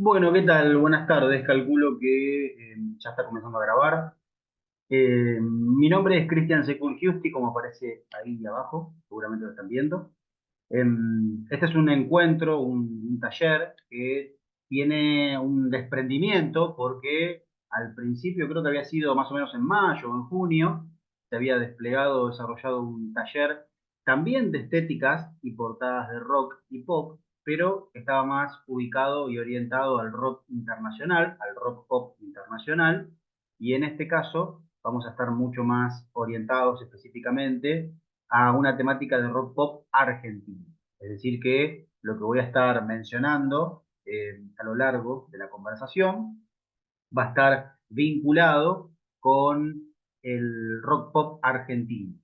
Bueno, ¿qué tal? Buenas tardes. Calculo que ya está comenzando a grabar. Mi nombre es Cristian Secur Giusti, como aparece ahí abajo, seguramente lo están viendo. Este es un encuentro, un taller que tiene un desprendimiento porque al principio creo que había sido más o menos en mayo o en junio, se había desplegado, desarrollado un taller también de estéticas y portadas de rock y pop, pero estaba más ubicado y orientado al rock internacional, al rock pop internacional, y en este caso vamos a estar mucho más orientados específicamente a una temática de rock pop argentino. Es decir, que lo que voy a estar mencionando a lo largo de la conversación va a estar vinculado con el rock pop argentino.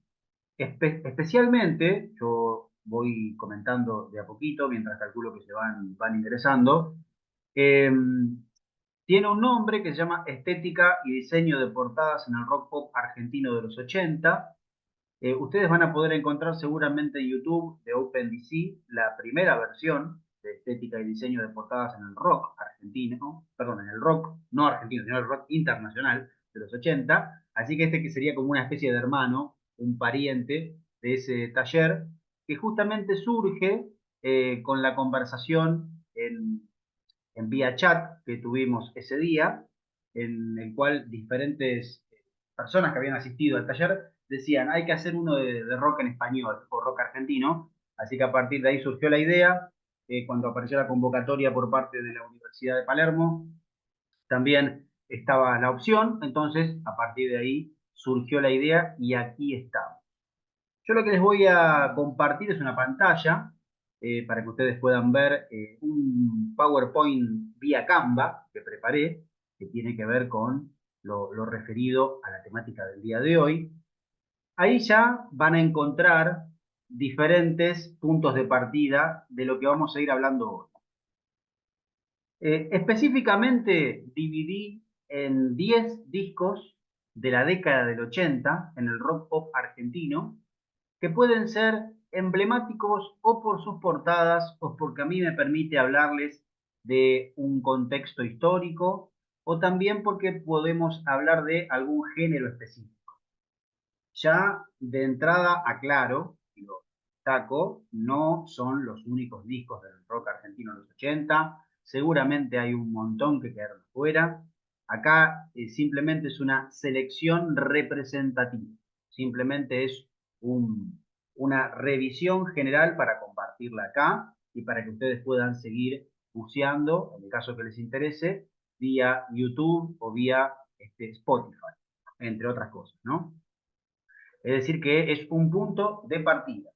Especialmente, yo voy comentando de a poquito, mientras calculo que se van ingresando, eh, tiene un nombre que se llama Estética y Diseño de Portadas en el Rock Pop Argentino de los 80. Ustedes van a poder encontrar seguramente en YouTube de OpenDC la primera versión de estética y diseño de portadas en el rock argentino, perdón, en el rock no argentino, sino el rock internacional de los 80. Así que este que sería como una especie de hermano, un pariente de ese taller, que justamente surge con la conversación en vía chat que tuvimos ese día, en el cual diferentes personas que habían asistido al taller decían, hay que hacer uno de rock en español o rock argentino, así que a partir de ahí surgió la idea, cuando apareció la convocatoria por parte de la Universidad de Palermo, también estaba la opción, entonces a partir de ahí surgió la idea y aquí estamos. Yo lo que les voy a compartir es una pantalla para que ustedes puedan ver un PowerPoint vía Canva que preparé, que tiene que ver con lo referido a la temática del día de hoy. Ahí ya van a encontrar diferentes puntos de partida de lo que vamos a ir hablando hoy. Específicamente dividí en 10 discos de la década del 80 en el rock pop argentino que pueden ser emblemáticos o por sus portadas o porque a mí me permite hablarles de un contexto histórico o también porque podemos hablar de algún género específico. Ya de entrada aclaro, y lo destaco, no son los únicos discos del rock argentino de los 80, seguramente hay un montón que quedaron fuera. Acá simplemente es una selección representativa, simplemente es una revisión general para compartirla acá y para que ustedes puedan seguir buceando, en el caso que les interese, vía YouTube o vía Spotify, entre otras cosas, ¿no? Es decir, que es un punto de partida.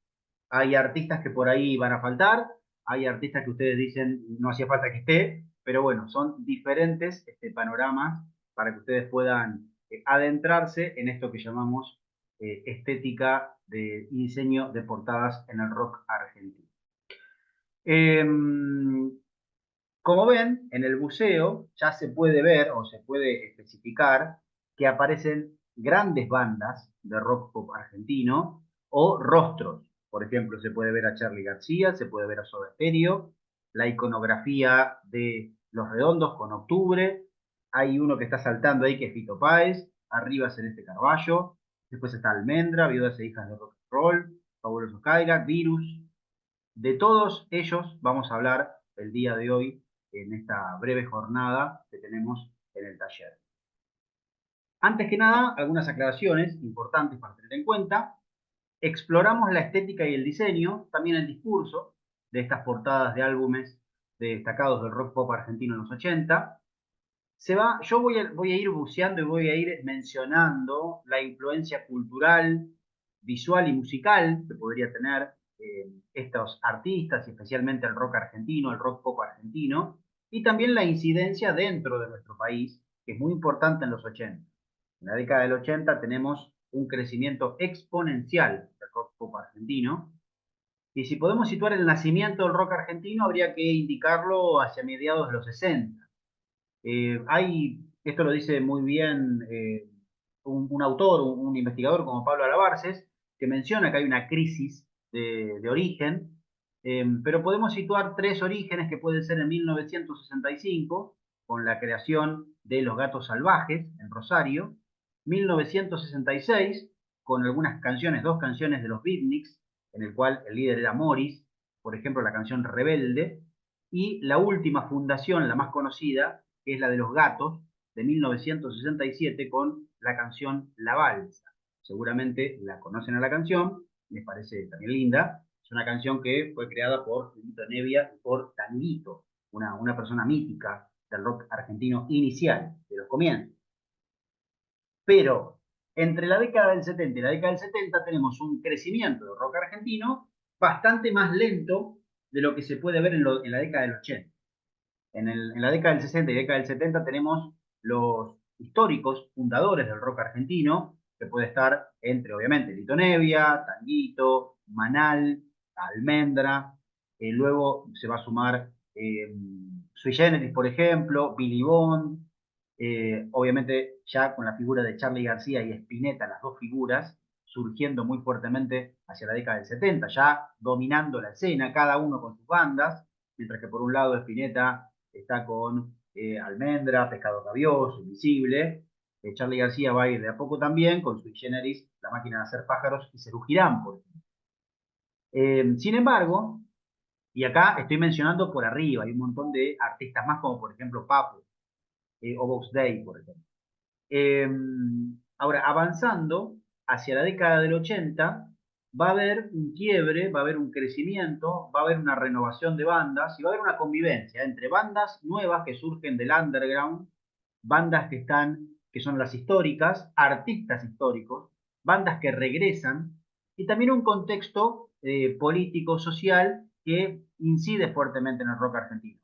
Hay artistas que por ahí van a faltar, hay artistas que ustedes dicen no hacía falta que esté, pero bueno, son diferentes panoramas para que ustedes puedan adentrarse en esto que llamamos estética de diseño de portadas en el rock argentino. Eh, Como ven, en el buceo ya se puede ver o se puede especificar que aparecen grandes bandas de rock pop argentino o rostros. Por ejemplo, se puede ver a Charly García, se puede ver a Soda Stereo, la iconografía de Los Redondos con Octubre, hay uno que está saltando ahí que es Fito Páez, arriba Celeste Carballo, después está Almendra, Viudas e Hijas de Rock and Roll, Fabuloso Cadillac, Virus. De todos ellos vamos a hablar el día de hoy en esta breve jornada que tenemos en el taller. Antes que nada, algunas aclaraciones importantes para tener en cuenta. Exploramos la estética y el diseño, también el discurso de estas portadas de álbumes destacados del rock pop argentino en los 80. Yo voy a ir buceando y voy a ir mencionando la influencia cultural, visual y musical que podría tener estos artistas, y especialmente el rock argentino, el rock pop argentino, y también la incidencia dentro de nuestro país, que es muy importante en los 80. En la década del 80 tenemos un crecimiento exponencial del rock pop argentino, y si podemos situar el nacimiento del rock argentino, habría que indicarlo hacia mediados de los 60. Esto lo dice muy bien un autor, un investigador como Pablo Alabarces, que menciona que hay una crisis de origen. Pero podemos situar tres orígenes que pueden ser en 1965, con la creación de Los Gatos Salvajes en Rosario, 1966, con algunas canciones, dos canciones de los Beatniks, en el cual el líder era Morris, por ejemplo, la canción Rebelde, y la última fundación, la más conocida, que es la de Los Gatos, de 1967, con la canción La Balsa. Seguramente la conocen a la canción, me parece también linda. Es una canción que fue creada por Lito Nevia y por Tanguito, una persona mítica del rock argentino inicial, de los comienzos. Pero entre la década del 70 y la década del 70 tenemos un crecimiento del rock argentino bastante más lento de lo que se puede ver en la década del 80. En la década del 60 y década del 70 tenemos los históricos fundadores del rock argentino, que puede estar entre, obviamente, Lito Nevia, Tanguito, Manal, Almendra, luego se va a sumar Sui Generis, por ejemplo, Billy Bond, obviamente ya con la figura de Charly García y Spinetta, las dos figuras, surgiendo muy fuertemente hacia la década del 70, ya dominando la escena, cada uno con sus bandas, mientras que por un lado Spinetta está con Almendra, Pescado Rabioso, Invisible. Charly García va a ir de a poco también con Sui Generis, La Máquina de Hacer Pájaros y Serú Girán, por ejemplo. Sin embargo, y acá estoy mencionando por arriba, hay un montón de artistas más, como por ejemplo Papo o Box Day, por ejemplo. Eh, Ahora, avanzando hacia la década del 80, va a haber un quiebre, va a haber un crecimiento, va a haber una renovación de bandas y va a haber una convivencia entre bandas nuevas que surgen del underground, bandas que son las históricas, artistas históricos, bandas que regresan y también un contexto político, social que incide fuertemente en el rock argentino.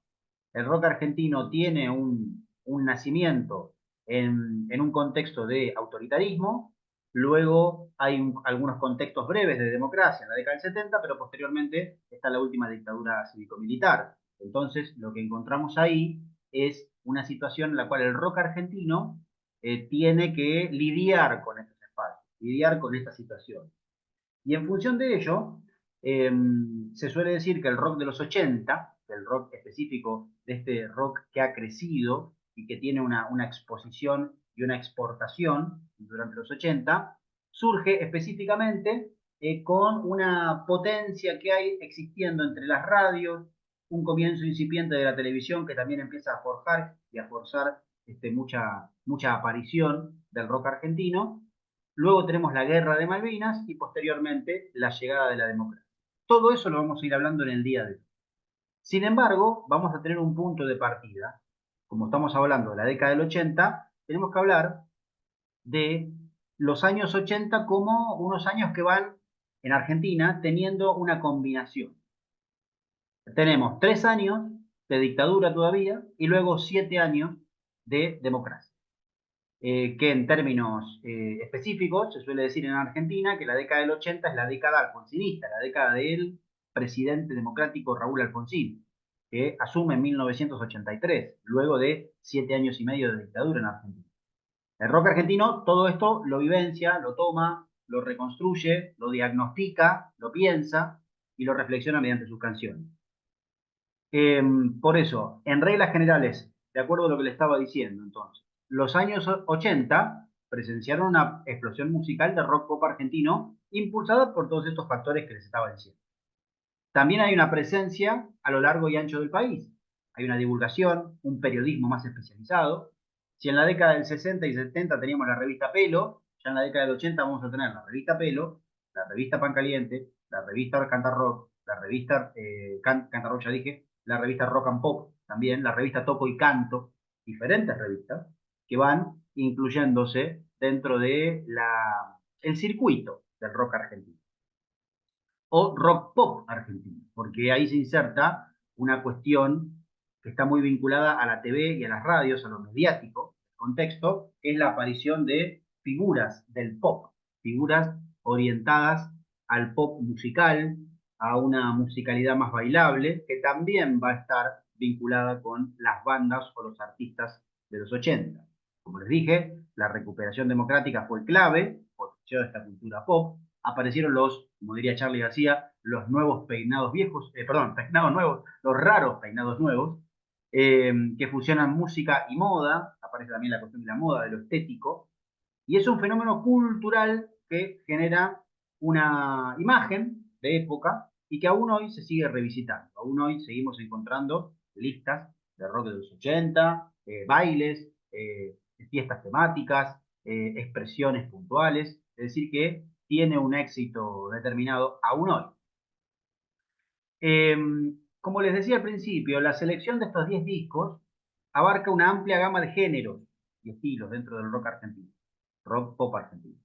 El rock argentino tiene un nacimiento en un contexto de autoritarismo, luego hay algunos contextos breves de democracia en la década del 70, pero posteriormente está la última dictadura cívico-militar. Entonces, lo que encontramos ahí es una situación en la cual el rock argentino tiene que lidiar con estos espacios, lidiar con esta situación. Y en función de ello, eh, se suele decir que el rock de los 80, el rock específico de este rock que ha crecido y que tiene una exposición y una exportación durante los 80, surge específicamente con una potencia que hay existiendo entre las radios, un comienzo incipiente de la televisión que también empieza a forjar y a forzar mucha aparición del rock argentino. Luego tenemos la guerra de Malvinas y posteriormente la llegada de la democracia. Todo eso lo vamos a ir hablando en el día de hoy. Sin embargo, vamos a tener un punto de partida. Como estamos hablando de la década del 80, tenemos que hablar de los años 80 como unos años que van en Argentina teniendo una combinación. Tenemos 3 años de dictadura todavía y luego 7 años de democracia. Que en términos específicos se suele decir en Argentina que la década del 80 es la década alfonsinista, la década del presidente democrático Raúl Alfonsín, que asume en 1983, luego de 7 años y medio de dictadura en Argentina. El rock argentino todo esto lo vivencia, lo toma, lo reconstruye, lo diagnostica, lo piensa y lo reflexiona mediante sus canciones. Por eso, en reglas generales, de acuerdo a lo que le estaba diciendo, entonces, los años 80 presenciaron una explosión musical de rock pop argentino impulsada por todos estos factores que les estaba diciendo. También hay una presencia a lo largo y ancho del país. Hay una divulgación, un periodismo más especializado. Si en la década del 60 y 70 teníamos la revista Pelo, ya en la década del 80 vamos a tener la revista Pelo, la revista Pan Caliente, la revista Canta Rock, la revista Canta Rock, ya dije, la revista Rock and Pop, también la revista Toco y Canto, diferentes revistas que van incluyéndose dentro de el circuito del rock argentino o rock pop argentino, porque ahí se inserta una cuestión que está muy vinculada a la TV y a las radios, a lo mediático, el contexto, que es la aparición de figuras del pop, figuras orientadas al pop musical, a una musicalidad más bailable, que también va a estar vinculada con las bandas o los artistas de los 80. Como les dije, la recuperación democrática fue clave, potenció esta cultura pop, aparecieron los, como diría Charly García, los nuevos peinados viejos, perdón, peinados nuevos, los raros peinados nuevos, que fusionan música y moda, aparece también la cuestión de la moda, de lo estético, y es un fenómeno cultural que genera una imagen de época y que aún hoy se sigue revisitando. Aún hoy seguimos encontrando listas de rock de los 80, bailes, fiestas temáticas, expresiones puntuales, es decir, que tiene un éxito determinado aún hoy. Eh, Como les decía al principio, la selección de estos 10 discos abarca una amplia gama de géneros y estilos dentro del rock argentino, rock pop argentino.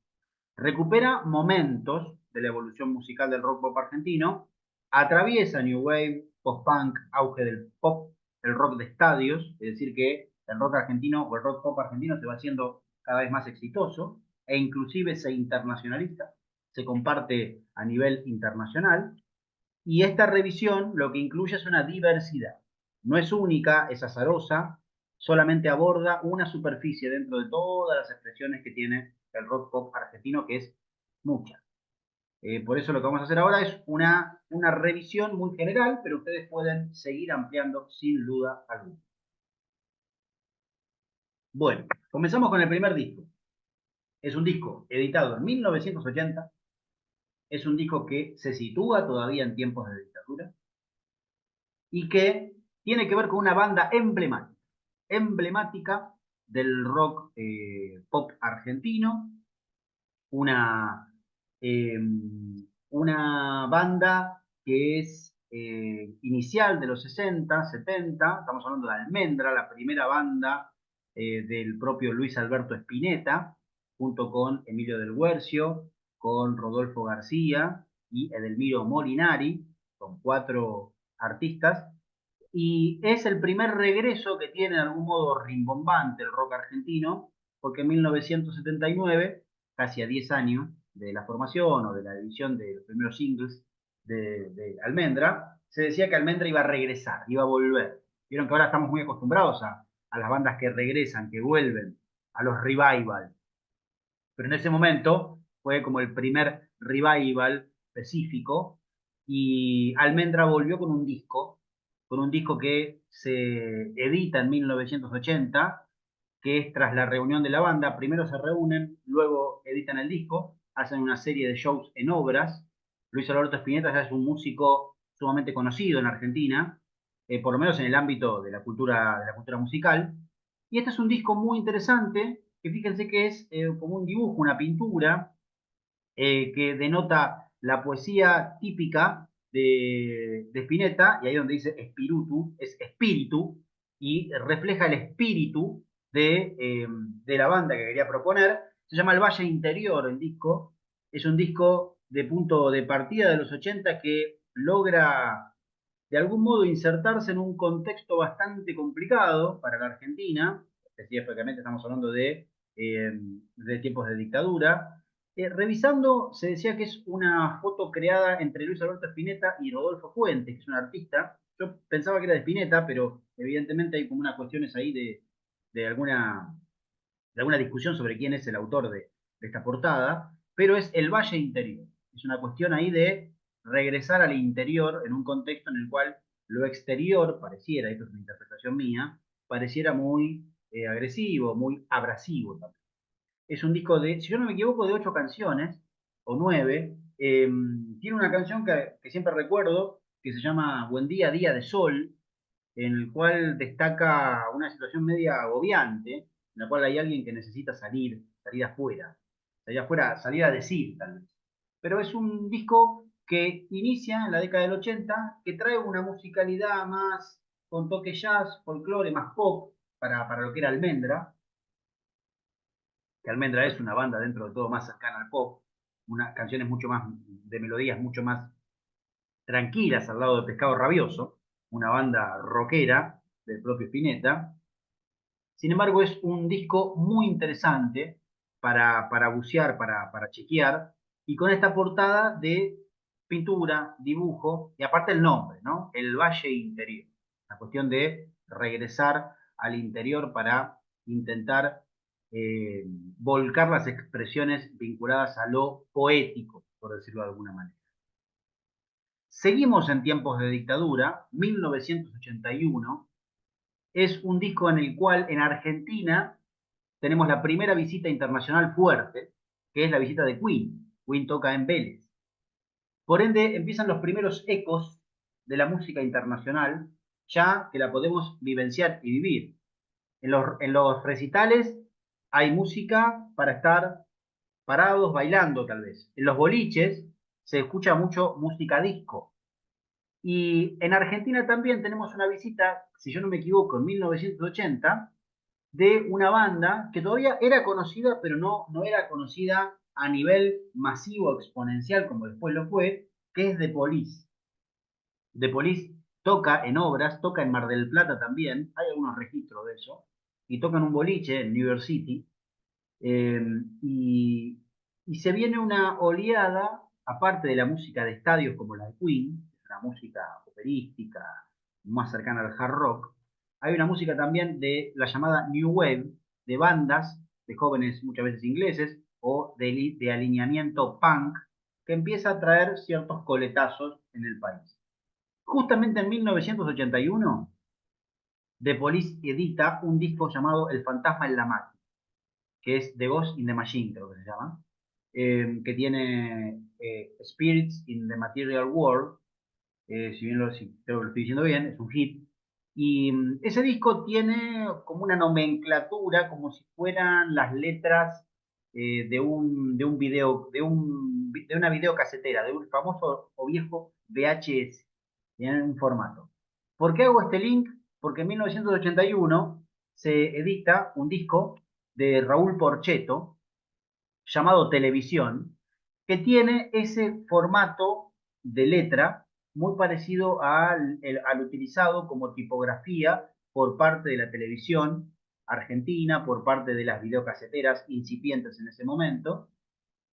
Recupera momentos de la evolución musical del rock pop argentino, atraviesa New Wave, post-punk, auge del pop, el rock de estadios, es decir, que el rock argentino o el rock pop argentino se va haciendo cada vez más exitoso e inclusive se internacionaliza, se comparte a nivel internacional y esta revisión lo que incluye es una diversidad. No es única, es azarosa, solamente aborda una superficie dentro de todas las expresiones que tiene el rock pop argentino, que es mucha. Por eso lo que vamos a hacer ahora es una revisión muy general, pero ustedes pueden seguir ampliando sin duda alguna. Bueno, comenzamos con el primer disco. Es un disco editado en 1980, es un disco que se sitúa todavía en tiempos de dictadura, y que tiene que ver con una banda emblemática del rock pop argentino, una, eh, una banda que es inicial de los 60, 70, estamos hablando de Almendra, la primera banda del propio Luis Alberto Spinetta, junto con Emilio del Guercio, con Rodolfo García y Edelmiro Molinari, con 4 artistas, y es el primer regreso que tiene de algún modo rimbombante el rock argentino, porque en 1979, casi a 10 años de la formación o de la edición de los primeros singles de Almendra, se decía que Almendra iba a regresar, iba a volver. Vieron que ahora estamos muy acostumbrados a las bandas que regresan, que vuelven, a los revival. Pero en ese momento fue como el primer revival específico y Almendra volvió con un disco que se edita en 1980, que es tras la reunión de la banda, primero se reúnen, luego editan el disco, hacen una serie de shows en obras. Luis Alberto Spinetta ya es un músico sumamente conocido en Argentina, por lo menos en el ámbito de la cultura musical. Y este es un disco muy interesante, que fíjense que es como un dibujo, una pintura, que denota la poesía típica de Spinetta, y ahí donde dice espíritu, es espíritu, y refleja el espíritu de la banda que quería proponer. Se llama El Valle Interior, el disco. Es un disco de punto de partida de los 80 que logra de algún modo insertarse en un contexto bastante complicado para la Argentina, específicamente estamos hablando de tiempos de dictadura. Revisando, se decía que es una foto creada entre Luis Alberto Spinetta y Rodolfo Fuentes, que es un artista. Yo pensaba que era de Spinetta, pero evidentemente hay como unas cuestiones ahí de alguna, de alguna discusión sobre quién es el autor de esta portada, pero es el Valle Interior. Es una cuestión ahí de regresar al interior en un contexto en el cual lo exterior pareciera, esto es una interpretación mía, pareciera muy agresivo, muy abrasivo también. Es un disco de, si yo no me equivoco, de 8 canciones o 9. Tiene una canción que siempre recuerdo que se llama Buen Día, Día de Sol, en el cual destaca una situación media agobiante, en la cual hay alguien que necesita salir afuera, salir a decir tal vez. Pero es un disco que inicia en la década del 80, que trae una musicalidad más con toque jazz, folclore, más pop, para lo que era Almendra, que Almendra es una banda dentro de todo más cercana al pop, unas canciones mucho más, de melodías mucho más tranquilas al lado de Pescado Rabioso, una banda rockera del propio Spinetta. Sin embargo, es un disco muy interesante para bucear, para chequear, y con esta portada de pintura, dibujo, y aparte el nombre, ¿no? El Valle Interior. La cuestión de regresar al interior para intentar volcar las expresiones vinculadas a lo poético, por decirlo de alguna manera. Seguimos en tiempos de dictadura, 1981, es un disco en el cual en Argentina tenemos la primera visita internacional fuerte, que es la visita de Queen. Queen toca en Vélez. Por ende, empiezan los primeros ecos de la música internacional, ya que la podemos vivenciar y vivir. En los recitales hay música para estar parados bailando, tal vez. En los boliches se escucha mucho música disco. Y en Argentina también tenemos una visita, si yo no me equivoco, en 1980, de una banda que todavía era conocida, pero no era conocida a nivel masivo, exponencial, como después lo fue, que es The Police. The Police toca en obras, toca en Mar del Plata también, hay algunos registros de eso, y toca en un boliche en New York City, eh, y, y se viene una oleada, aparte de la música de estadios como la de Queen, una música operística, más cercana al hard rock, hay una música también de la llamada New Wave, de bandas, de jóvenes muchas veces ingleses, o de alineamiento punk, que empieza a traer ciertos coletazos en el país. Justamente en 1981, The Police edita un disco llamado El fantasma en la máquina, que es The Ghost in the Machine, creo que se llama, que tiene Spirits in the Material World, si creo que lo estoy diciendo bien, es un hit. Y ese disco tiene como una nomenclatura, como si fueran las letras de un video, de una videocasetera, de un famoso o viejo VHS, tienen un formato. ¿Por qué hago este link? Porque en 1981 se edita un disco de Raúl Porchetto llamado Televisión, que tiene ese formato de letra muy parecido al utilizado como tipografía por parte de la televisión argentina, por parte de las videocaseteras incipientes en ese momento.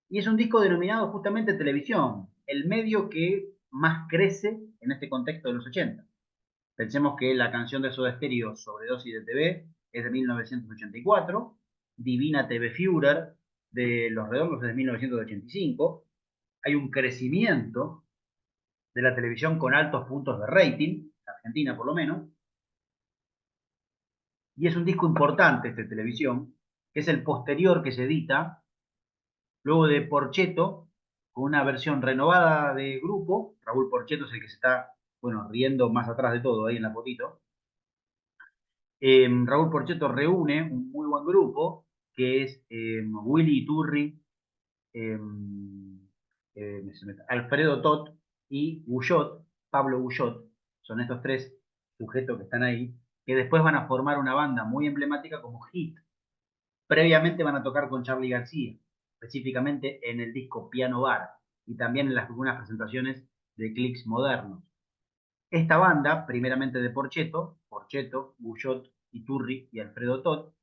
Y es un disco denominado justamente Televisión, el medio que más crece en este contexto de los 80. Pensemos que la canción de Soda Stereo, Sobredosis de TV, es de 1984, Divina TV Führer de Los Redondos es de 1985. Hay un crecimiento de la televisión con altos puntos de rating, en Argentina por lo menos, y es un disco importante este televisión, que es el posterior que se edita, luego de Porchetto, con una versión renovada de grupo. Raúl Porchetto es el que se está, bueno, riendo más atrás de todo ahí en la fotito. Raúl Porchetto reúne un muy buen grupo, que es Willy Iturri, eh, Alfredo Tot y Guyot, Pablo Guyot. Son estos tres sujetos que están ahí, que después van a formar una banda muy emblemática como Hit. Previamente van a tocar con Charly García, específicamente en el disco Piano Bar y también en algunas presentaciones de clics modernos. Esta banda, primeramente de Porchetto, Guyot, Iturri y Alfredo Tot,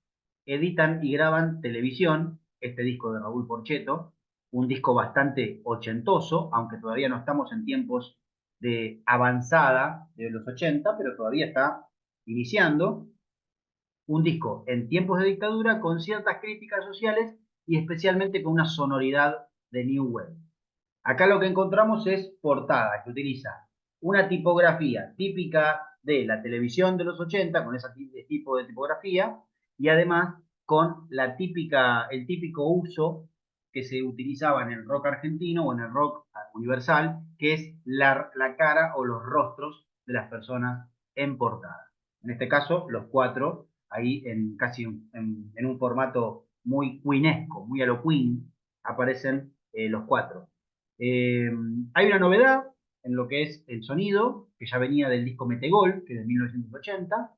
editan y graban Televisión, este disco de Raúl Porchetto, un disco bastante ochentoso, aunque todavía no estamos en tiempos de avanzada de los 80, pero todavía está iniciando. Un disco en tiempos de dictadura con ciertas críticas sociales y especialmente con una sonoridad de New Wave. Acá lo que encontramos es portada, que utiliza una tipografía típica de la televisión de los 80, con ese tipo de tipografía, y además con el típico uso que se utilizaba en el rock argentino o en el rock universal, que es la cara o los rostros de las personas en portada. En este caso, los cuatro, ahí casi en un formato muy queenesco, muy a lo Queen, aparecen los cuatro. Eh, Hay una novedad en lo que es el sonido, que ya venía del disco Metegol, que es de 1980.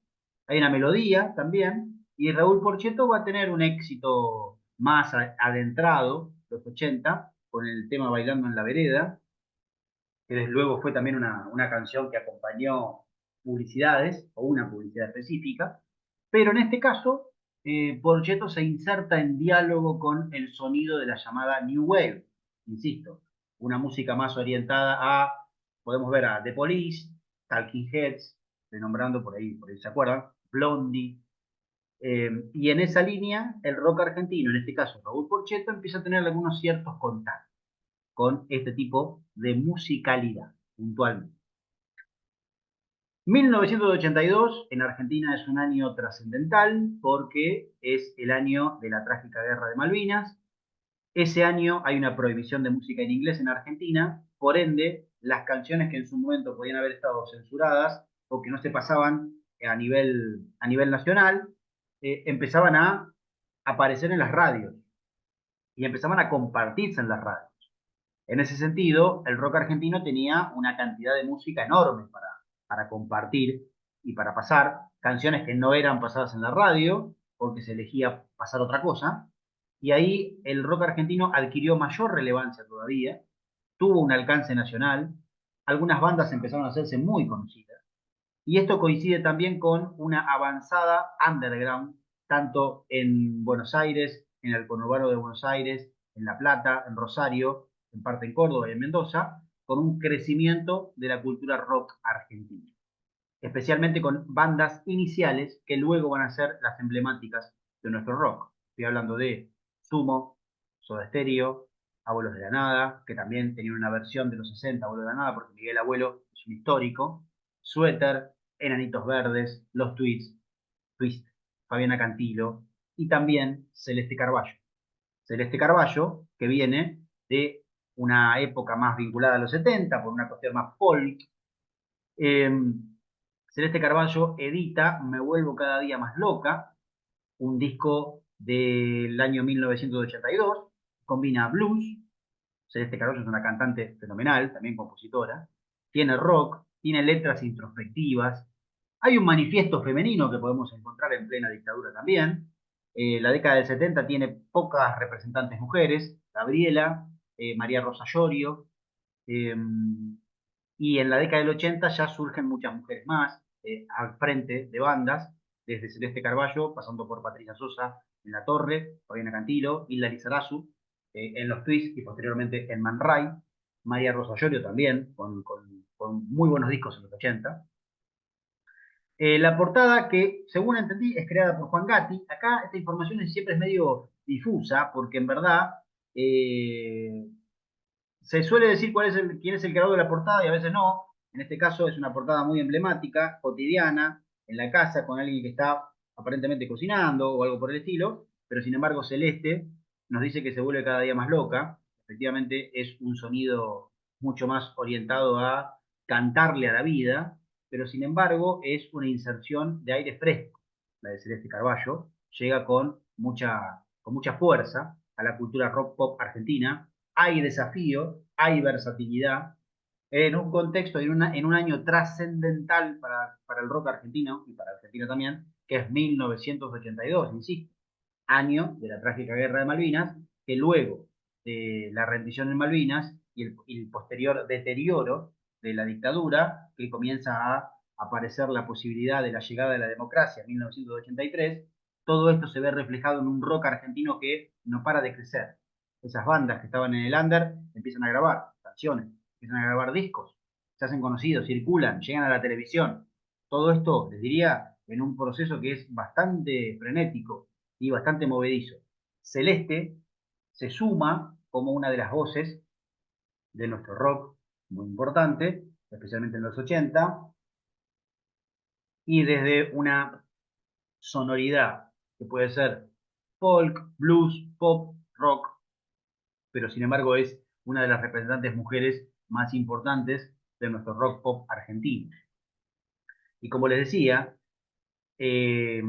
Hay una melodía también, y Raúl Porchetto va a tener un éxito más adentrado, los 80, con el tema Bailando en la Vereda, que desde luego fue también una canción que acompañó publicidades, o una publicidad específica, pero en este caso, Porchetto se inserta en diálogo con el sonido de la llamada New Wave, insisto, una música más orientada podemos ver a The Police, Talking Heads, nombrando por ahí se acuerdan, Blondie, y en esa línea, el rock argentino, en este caso Raúl Porchetto, empieza a tener algunos ciertos contactos. con este tipo de musicalidad, puntualmente. 1982 en Argentina es un año trascendental porque es el año de la trágica guerra de Malvinas. Ese año hay una prohibición de música en inglés en Argentina, por ende, las canciones que en su momento podían haber estado censuradas o que no se pasaban a nivel nacional, empezaban a aparecer en las radios y empezaban a compartirse en las radios. En ese sentido, el rock argentino tenía una cantidad de música enorme para compartir y para pasar canciones que no eran pasadas en la radio porque se elegía pasar otra cosa. Y ahí el rock argentino adquirió mayor relevancia todavía, tuvo un alcance nacional, algunas bandas empezaron a hacerse muy conocidas. Y esto coincide también con una avanzada underground, tanto en Buenos Aires, en el conurbano de Buenos Aires, en La Plata, en Rosario, en parte en Córdoba y en Mendoza, con un crecimiento de la cultura rock argentina, especialmente con bandas iniciales que luego van a ser las emblemáticas de nuestro rock. Estoy hablando de Sumo, Soda Stereo, Abuelos de la Nada, que también tenían una versión de los 60, Abuelos de la Nada, porque Miguel Abuelo es un histórico, Suéter, Enanitos Verdes, Los Twist, Fabiana Cantilo y también Celeste Carballo. Celeste Carballo, que viene de una época más vinculada a los 70, por una cuestión más folk. Eh, Celeste Carballo edita Me Vuelvo Cada Día Más Loca, un disco del año 1982, combina blues, Celeste Carballo es una cantante fenomenal, también compositora, tiene rock, tiene letras introspectivas, hay un manifiesto femenino que podemos encontrar en plena dictadura también. La década del 70 tiene pocas representantes mujeres, Gabriela, María Rosa Llorio, eh, y en la década del 80 ya surgen muchas mujeres más al frente de bandas, desde Celeste Carballo, pasando por Patricia Sosa en La Torre, Fabiana Cantilo, Hilda Lizarazu, en Los Twists y posteriormente en Man Ray, María Rosa Llorio también, con muy buenos discos en los 80. La portada, que según entendí, es creada por Juan Gatti. Acá esta información siempre es medio difusa, porque en verdad se suele decir quién es el creador de la portada y a veces no. En este caso es una portada muy emblemática, cotidiana, en la casa con alguien que está aparentemente cocinando o algo por el estilo, pero sin embargo Celeste nos dice que se vuelve cada día más loca. Efectivamente es un sonido mucho más orientado a cantarle a la vida, pero sin embargo es una inserción de aire fresco. La de Celeste Carballo llega con mucha fuerza a la cultura rock pop argentina. Hay desafío, hay versatilidad, en un contexto, en un año trascendental para el rock argentino y para Argentina también, que es 1982, insisto, año de la trágica guerra de Malvinas, que luego de la rendición en Malvinas y el posterior deterioro de la dictadura, que comienza a aparecer la posibilidad de la llegada de la democracia en 1983, todo esto se ve reflejado en un rock argentino que no para de crecer. Esas bandas que estaban en el under empiezan a grabar canciones, empiezan a grabar discos, se hacen conocidos, circulan, llegan a la televisión. Todo esto, les diría, en un proceso que es bastante frenético y bastante movedizo. Celeste se suma como una de las voces de nuestro rock muy importante, especialmente en los 80, y desde una sonoridad que puede ser folk, blues, pop, rock, pero sin embargo es una de las representantes mujeres más importantes de nuestro rock pop argentino. Y como les decía, eh,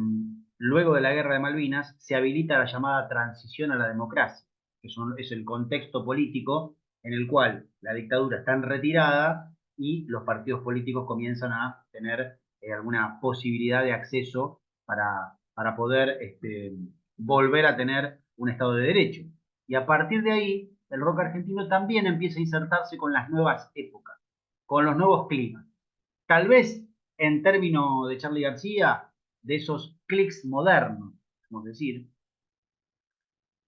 luego de la guerra de Malvinas se habilita la llamada transición a la democracia, que es el contexto político en el cual la dictadura está en retirada y los partidos políticos comienzan a tener alguna posibilidad de acceso para poder volver a tener un Estado de Derecho. Y a partir de ahí, el rock argentino también empieza a insertarse con las nuevas épocas, con los nuevos climas. Tal vez en términos de Charly García, de esos clics modernos, vamos a decir.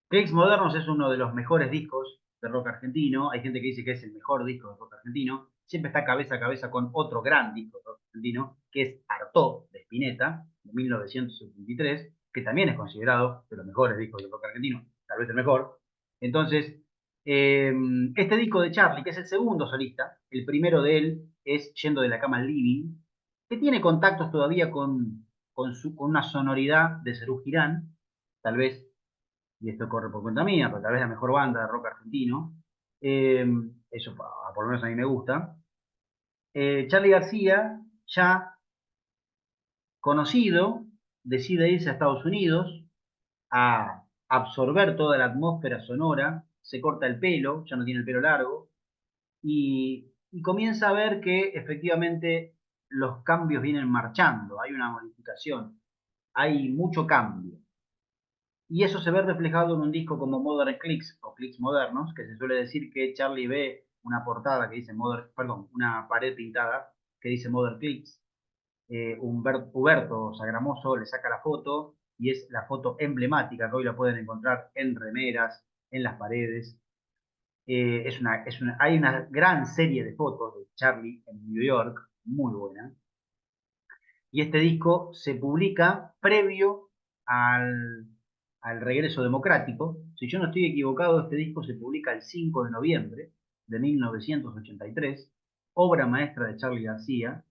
Clics modernos es uno de los mejores discos de rock argentino. Hay gente que dice que es el mejor disco de rock argentino. Siempre está cabeza a cabeza con otro gran disco de rock argentino, que es Artó, de Spinetta, de 1973, que también es considerado de los mejores discos de rock argentino, tal vez el mejor. Entonces, Este disco de Charlie, que es el segundo solista, el primero de él es Yendo de la cama al living, que tiene contactos todavía con una sonoridad de Serú Girán, tal vez, y esto corre por cuenta mía, pero tal vez la mejor banda de rock argentino. Eh, Eso por lo menos a mí me gusta. Charlie García, ya conocido, decide irse a Estados Unidos a absorber toda la atmósfera sonora, se corta el pelo, ya no tiene el pelo largo, y comienza a ver que efectivamente los cambios vienen marchando, hay una modificación, hay mucho cambio. Y eso se ve reflejado en un disco como Modern Clicks o Clicks Modernos, que se suele decir que Charlie ve una portada que dice perdón, una pared pintada que dice Modern Clicks. Huberto Sagramoso le saca la foto y es la foto emblemática que hoy la pueden encontrar en remeras, en las paredes. Hay una gran serie de fotos de Charlie en New York, muy buena. Y este disco se publica previo al, al regreso democrático. Si yo no estoy equivocado, este disco se publica el 5 de noviembre de 1983, obra maestra de Charlie García,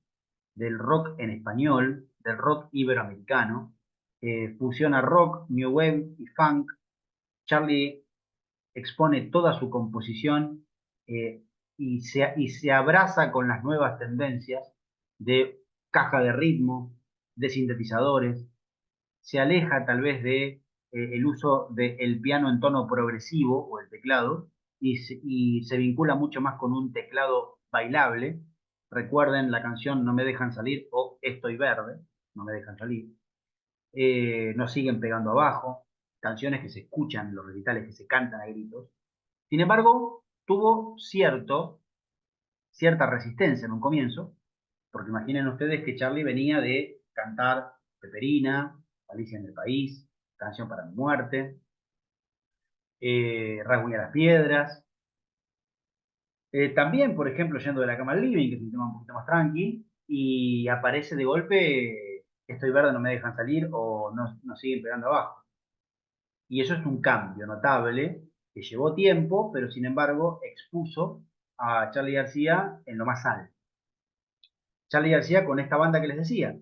del rock en español, del rock iberoamericano, fusiona rock, new wave y funk. Charlie expone toda su composición eh, y se abraza con las nuevas tendencias de caja de ritmo, de sintetizadores, se aleja tal vez de el uso del piano en tono progresivo o el teclado y se vincula mucho más con un teclado bailable. Recuerden la canción No me dejan salir o Estoy verde, no me dejan salir. Nos siguen pegando abajo, canciones que se escuchan en los recitales, que se cantan a gritos. Sin embargo, tuvo cierta resistencia en un comienzo, porque imaginen ustedes que Charlie venía de cantar Peperina, Alicia en el País, Canción para mi muerte, Rasguña las Piedras. También, por ejemplo, Yendo de la cama al living, que es un tema un poquito más tranqui, y aparece de golpe Estoy verde, no me dejan salir o no siguen pegando abajo. Y eso es un cambio notable que llevó tiempo, pero sin embargo expuso a Charlie García en lo más alto. Charlie García con esta banda que les decía,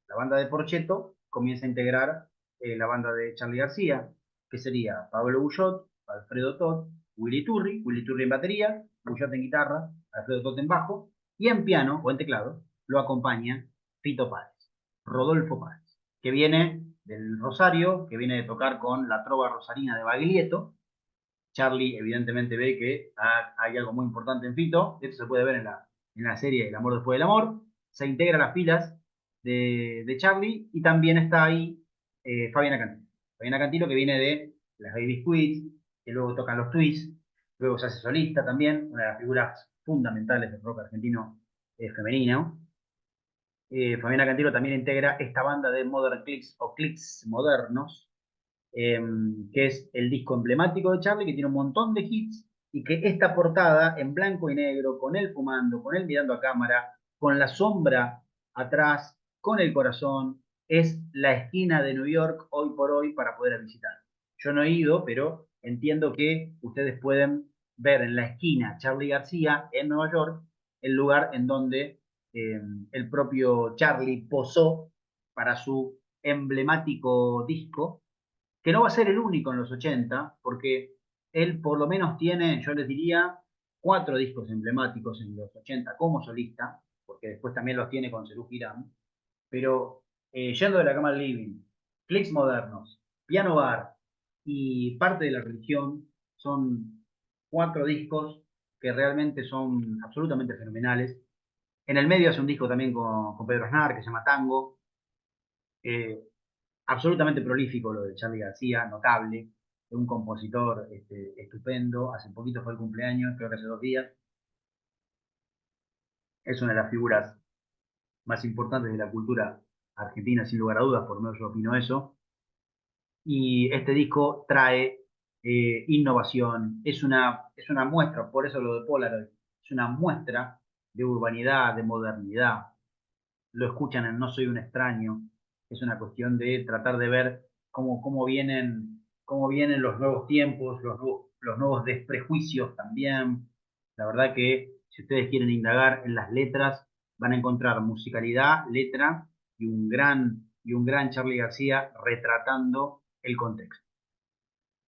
la banda de Porcheto, comienza a integrar la banda de Charlie García, que sería Pablo Bullot, Alfredo Tot, Willy Turri en batería, Bullot en guitarra, Alfredo Tot en bajo, y en piano o en teclado lo acompaña Fito Páez, Rodolfo Páez, que viene del Rosario, que viene de tocar con la trova rosarina de Baglietto. Charlie evidentemente ve que hay algo muy importante en Fito, esto se puede ver en la serie El amor después del amor, se integra a las filas de Charlie y también está ahí Fabiana Cantilo. Fabiana Cantilo que viene de las Baby Squids, que luego tocan los Twists, luego se hace solista también, una de las figuras fundamentales del rock argentino femenino. Fabiana Cantilo también integra esta banda de Modern Clicks o Clicks Modernos, eh, que es el disco emblemático de Charlie, que tiene un montón de hits y que esta portada en blanco y negro, con él fumando, con él mirando a cámara, con la sombra atrás, con el corazón, es la esquina de New York hoy por hoy para poder visitar. Yo no he ido, pero entiendo que ustedes pueden ver en la esquina Charlie García en Nueva York, el lugar en donde el propio Charlie posó para su emblemático disco, que no va a ser el único en los 80, porque él por lo menos tiene, yo les diría, 4 discos emblemáticos en los 80 como solista, porque después también los tiene con Serú Girán, pero Yendo de la cama al living, Clicks Modernos, Piano Bar y Parte de la religión son 4 discos que realmente son absolutamente fenomenales. En el medio hace un disco también con Pedro Aznar que se llama Tango, eh, absolutamente prolífico lo de Charlie García, notable, un compositor estupendo. Hace poquito fue el cumpleaños, creo que hace 2 días. Es una de las figuras más importantes de la cultura argentina, sin lugar a dudas, por lo menos yo opino eso. Y este disco trae innovación, es una muestra, por eso lo de Polaroid, es una muestra de urbanidad, de modernidad. Lo escuchan en No soy un extraño, es una cuestión de tratar de ver cómo vienen los nuevos tiempos, los nuevos los nuevos desprejuicios también. La verdad que si ustedes quieren indagar en las letras, van a encontrar musicalidad, letra y un gran Charly García retratando el contexto.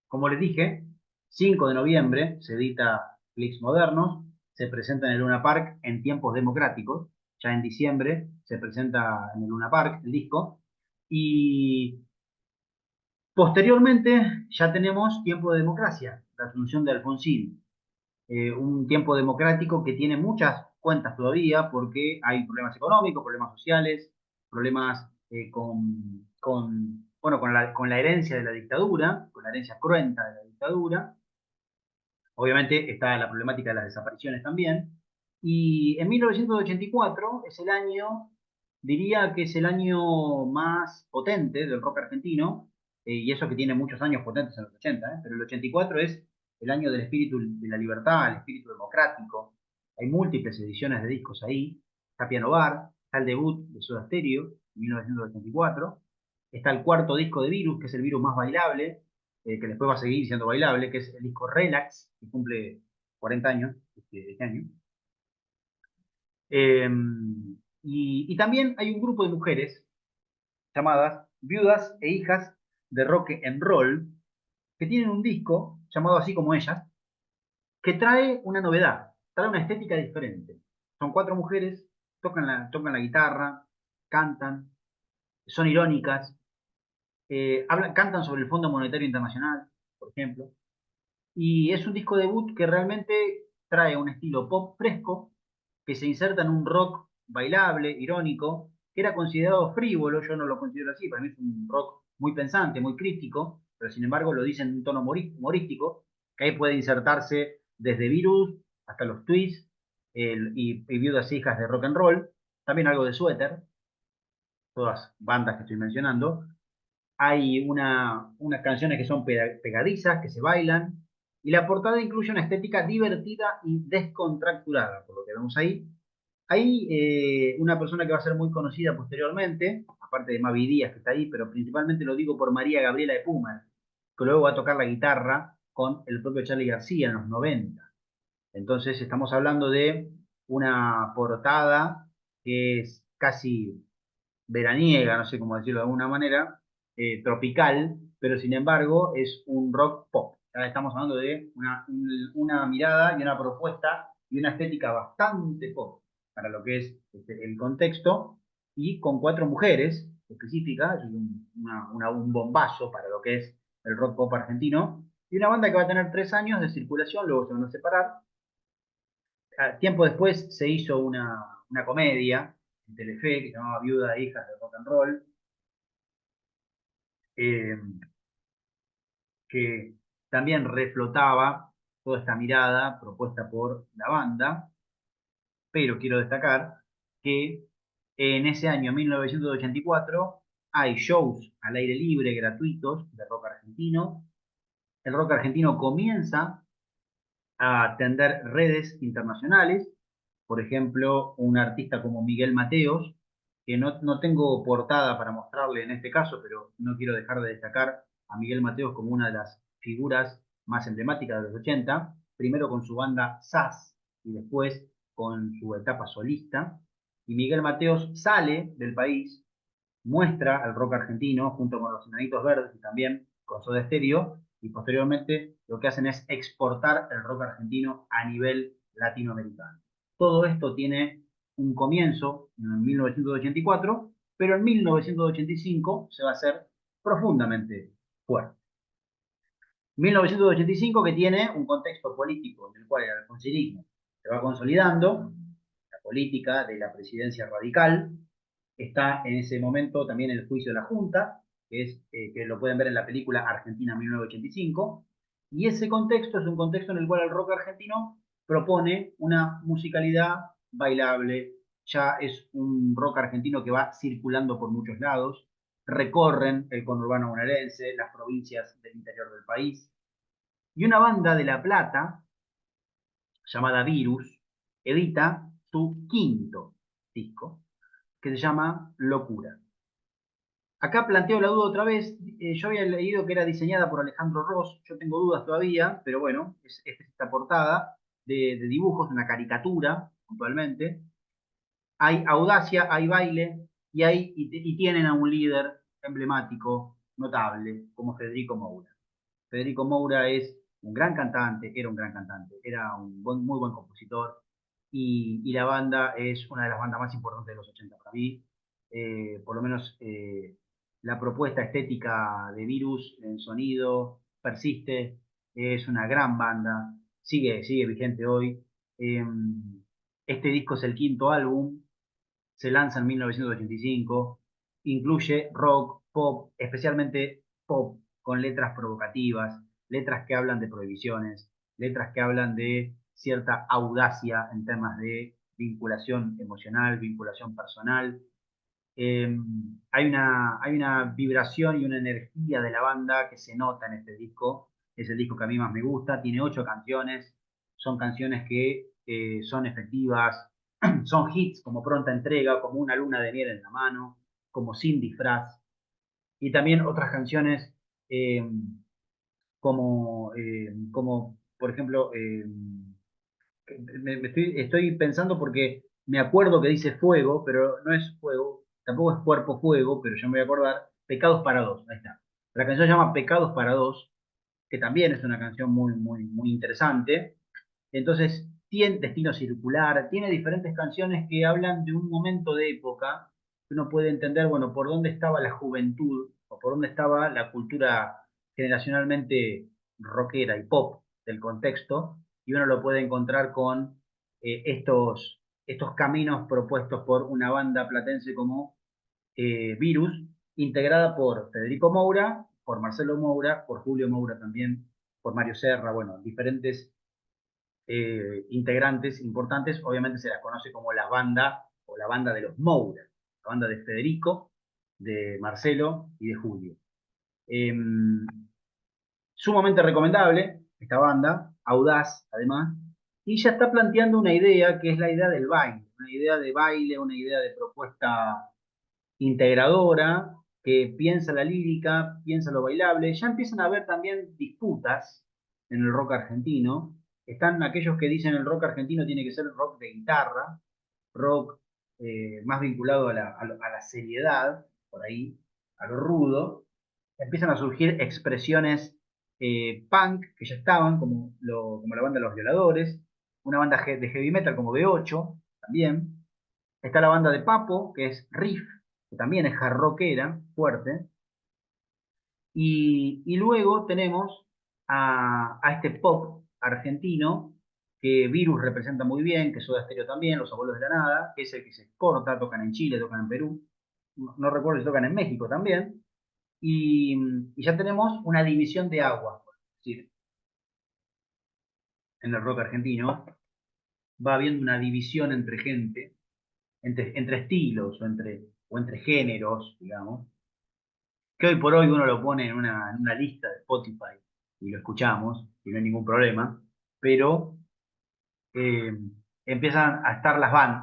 Como les dije, 5 de noviembre se edita Clics Modernos, se presenta en el Luna Park en tiempos democráticos, ya en diciembre se presenta en el Luna Park el disco, y posteriormente ya tenemos Tiempo de Democracia, la asunción de Alfonsín, un tiempo democrático que tiene muchas cuentas todavía porque hay problemas económicos, problemas sociales, problemas bueno, con la herencia de la dictadura, con la herencia cruenta de la dictadura. Obviamente está la problemática de las desapariciones también. Y en 1984 es el año, diría que es el año más potente del rock argentino, y eso que tiene muchos años potentes en los 80, pero el 84 es el año del espíritu de la libertad, el espíritu democrático. Hay múltiples ediciones de discos ahí. Está Piano Bar, está el debut de Soda Stereo en 1984, está el cuarto disco de Virus, que es el Virus más bailable, que después va a seguir siendo bailable, que es el disco Relax, que cumple 40 años este año. Eh, y también hay un grupo de mujeres llamadas Viudas e Hijas de Rock and Roll, que tienen un disco llamado así como ellas, que trae una novedad, trae una estética diferente. Son 4 mujeres, tocan la guitarra, cantan, son irónicas, cantan sobre el Fondo Monetario Internacional, por ejemplo. Y es un disco debut que realmente trae un estilo pop fresco, que se inserta en un rock bailable, irónico, que era considerado frívolo, yo no lo considero así, para mí es un rock muy pensante, muy crítico, pero sin embargo lo dice en un tono humorístico, que ahí puede insertarse desde Virus hasta los Twists y Viudas e Hijas de Rock and Roll, también algo de Suéter, todas bandas que estoy mencionando. Hay unas canciones que son pegadizas, que se bailan, y la portada incluye una estética divertida y descontracturada, por lo que vemos ahí. Hay una persona que va a ser muy conocida posteriormente, aparte de Mavi Díaz que está ahí, pero principalmente lo digo por María Gabriela de Pumas, que luego va a tocar la guitarra con el propio Charly García en los 90. Entonces estamos hablando de una portada que es casi veraniega, no sé cómo decirlo de alguna manera, tropical, pero sin embargo es un rock pop. Ya estamos hablando de una mirada y una propuesta y una estética bastante pop para lo que es el contexto, y con 4 mujeres específicas, un bombazo para lo que es el rock pop argentino, y una banda que va a tener 3 años de circulación, luego se van a separar. Tiempo después se hizo una comedia en Telefe que se llamaba Viuda e Hijas de Rock and Roll, eh, que también reflotaba toda esta mirada propuesta por la banda, pero quiero destacar que en ese año 1984 hay shows al aire libre gratuitos de rock argentino. El rock argentino comienza a atender redes internacionales, por ejemplo, un artista como Miguel Mateos, que no tengo portada para mostrarle en este caso, pero no quiero dejar de destacar a Miguel Mateos como una de las figuras más emblemáticas de los 80, primero con su banda SAS y después con su etapa solista. Y Miguel Mateos sale del país, muestra al rock argentino junto con los Enanitos Verdes y también con Soda Stereo, y posteriormente lo que hacen es exportar el rock argentino a nivel latinoamericano. Todo esto tiene un comienzo en 1984, pero en 1985 se va a hacer profundamente fuerte. 1985 que tiene un contexto político en el cual el alfonsinismo se va consolidando, la política de la presidencia radical. Está en ese momento también el juicio de la Junta, que lo pueden ver en la película Argentina 1985, y ese contexto es un contexto en el cual el rock argentino propone una musicalidad bailable, ya es un rock argentino que va circulando por muchos lados, recorren el conurbano bonaerense, las provincias del interior del país, y una banda de La Plata, llamada Virus, edita su quinto disco, que se llama Locura. Acá planteo la duda otra vez. Yo había leído que era diseñada por Alejandro Ross. Yo tengo dudas todavía, pero bueno, es esta portada de dibujos, una caricatura, puntualmente. Hay audacia, hay baile y tienen a un líder emblemático, notable, como Federico Moura. Federico Moura es un gran cantante, era un gran cantante, era un muy buen compositor y la banda es una de las bandas más importantes de los 80 para mí. Por lo menos la propuesta estética de Virus en sonido persiste, es una gran banda, sigue vigente hoy. Eh, este disco es el quinto álbum, se lanza en 1985, incluye rock, pop, especialmente pop, con letras provocativas, letras que hablan de prohibiciones, letras que hablan de cierta audacia en temas de vinculación emocional, vinculación personal. Eh, hay una vibración y una energía de la banda que se nota en este disco. Es el disco que a mí más me gusta. Tiene 8 canciones. Son canciones que son efectivas. Son hits como Pronta Entrega, como Una Luna de Miel en la Mano, como Sin Disfraz. Y también otras canciones eh, como, por ejemplo, estoy pensando porque me acuerdo que dice fuego, pero no es fuego, tampoco es cuerpo fuego, pero yo me voy a acordar, Pecados para dos, ahí está. La canción se llama Pecados para dos, que también es una canción muy interesante. Entonces, tiene Destino Circular, tiene diferentes canciones que hablan de un momento de época, que uno puede entender, bueno, por dónde estaba la juventud, o por dónde estaba la cultura generacionalmente rockera y pop del contexto, y uno lo puede encontrar con estos caminos propuestos por una banda platense como Virus, integrada por Federico Moura, por Marcelo Moura, por Julio Moura también, por Mario Serra, bueno, diferentes integrantes importantes, obviamente se las conoce como la banda o la banda de los Moura, la banda de Federico, de Marcelo y de Julio. Eh, Sumamente recomendable esta banda, audaz además, y ya está planteando una idea que es la idea del baile, una idea de baile, una idea de propuesta integradora, que piensa la lírica, piensa lo bailable. Ya empiezan a haber también disputas en el rock argentino. Están aquellos que dicen el rock argentino tiene que ser rock de guitarra, rock más vinculado a la seriedad, por ahí, a lo rudo. Empiezan a surgir expresiones punk que ya estaban, como la banda Los Violadores, una banda de heavy metal como B8 también. Está la banda de Papo, que es Riff, que también es hard rockera, fuerte. Y luego tenemos a este pop argentino que Virus representa muy bien, que Soda Stereo también, Los Abuelos de la Nada, que es el que se exporta, tocan en Chile, tocan en Perú, no recuerdo si tocan en México también. Y, y ya tenemos una división de agua, es decir, en el rock argentino va habiendo una división entre gente, entre estilos o entre géneros, digamos, que hoy por hoy uno lo pone en una lista de Spotify y lo escuchamos y no hay ningún problema, pero eh, empiezan a estar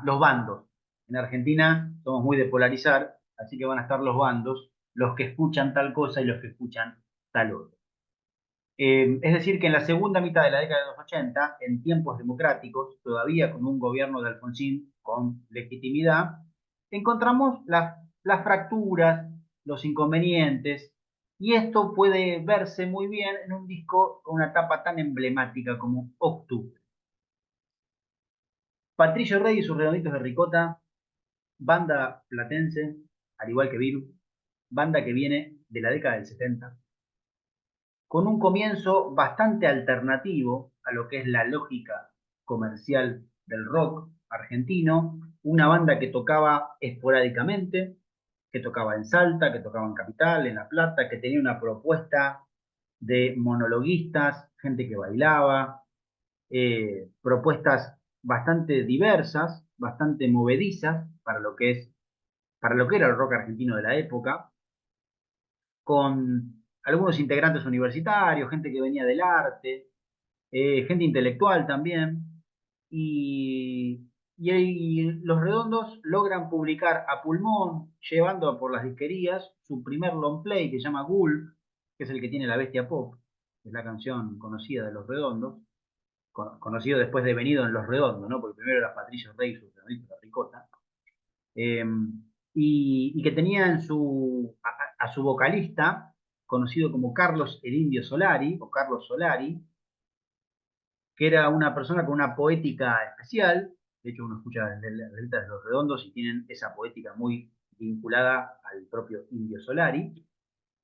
los bandos. En Argentina somos muy de polarizar, así que van a estar los bandos, los que escuchan tal cosa y los que escuchan tal otra. Es decir, que en la segunda mitad de la década de los 80, en tiempos democráticos, todavía con un gobierno de Alfonsín con legitimidad, encontramos las fracturas, los inconvenientes, y esto puede verse muy bien en un disco con una tapa tan emblemática como Octubre. Patricio Rey y sus redonditos de ricota, banda platense, al igual que Virus, banda que viene de la década del 70, con un comienzo bastante alternativo a lo que es la lógica comercial del rock argentino, una banda que tocaba esporádicamente, que tocaba en Salta, que tocaba en Capital, en La Plata, que tenía una propuesta de monologuistas, gente que bailaba, propuestas bastante diversas, bastante movedizas para lo que era el rock argentino de la época, con algunos integrantes universitarios, gente que venía del arte, gente intelectual también, y, Y Los Redondos logran publicar a pulmón, llevando por las disquerías su primer long play que se llama Gulp, que es el que tiene La Bestia Pop, que es la canción conocida de Los Redondos, conocido después de Venido en Los Redondos, ¿no? Porque primero era Patricio Rey, su la Ricota. Eh, y que tenía a su vocalista, conocido como Carlos el Indio Solari, o Carlos Solari, que era una persona con una poética especial. De hecho, uno escucha las letras de Los Redondos y tienen esa poética muy vinculada al propio Indio Solari.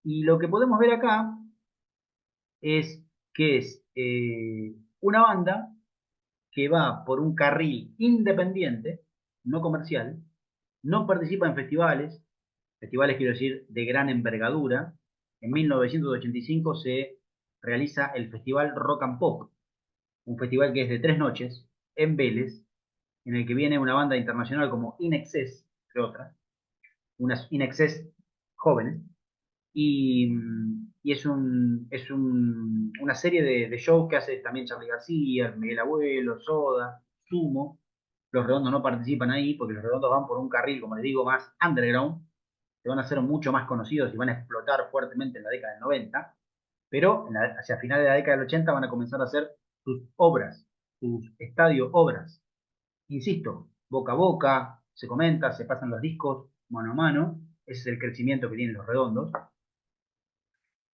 Y lo que podemos ver acá es que es una banda que va por un carril independiente, no comercial, no participa en festivales, festivales quiero decir de gran envergadura. En 1985 se realiza el Festival Rock and Pop, un festival que es de 3 noches en Vélez, en el que viene una banda internacional como In Excess, entre otras, unas In Excess jóvenes, y, y una serie de shows que hace también Charly García, Miguel Abuelo, Soda, Sumo. Los Redondos no participan ahí porque Los Redondos van por un carril, como les digo, más underground, que van a ser mucho más conocidos y van a explotar fuertemente en la década del 90, pero hacia finales de la década del 80 van a comenzar a hacer sus obras, sus estadio obras. Insisto, boca a boca, se comenta, se pasan los discos mano a mano, ese es el crecimiento que tienen Los Redondos.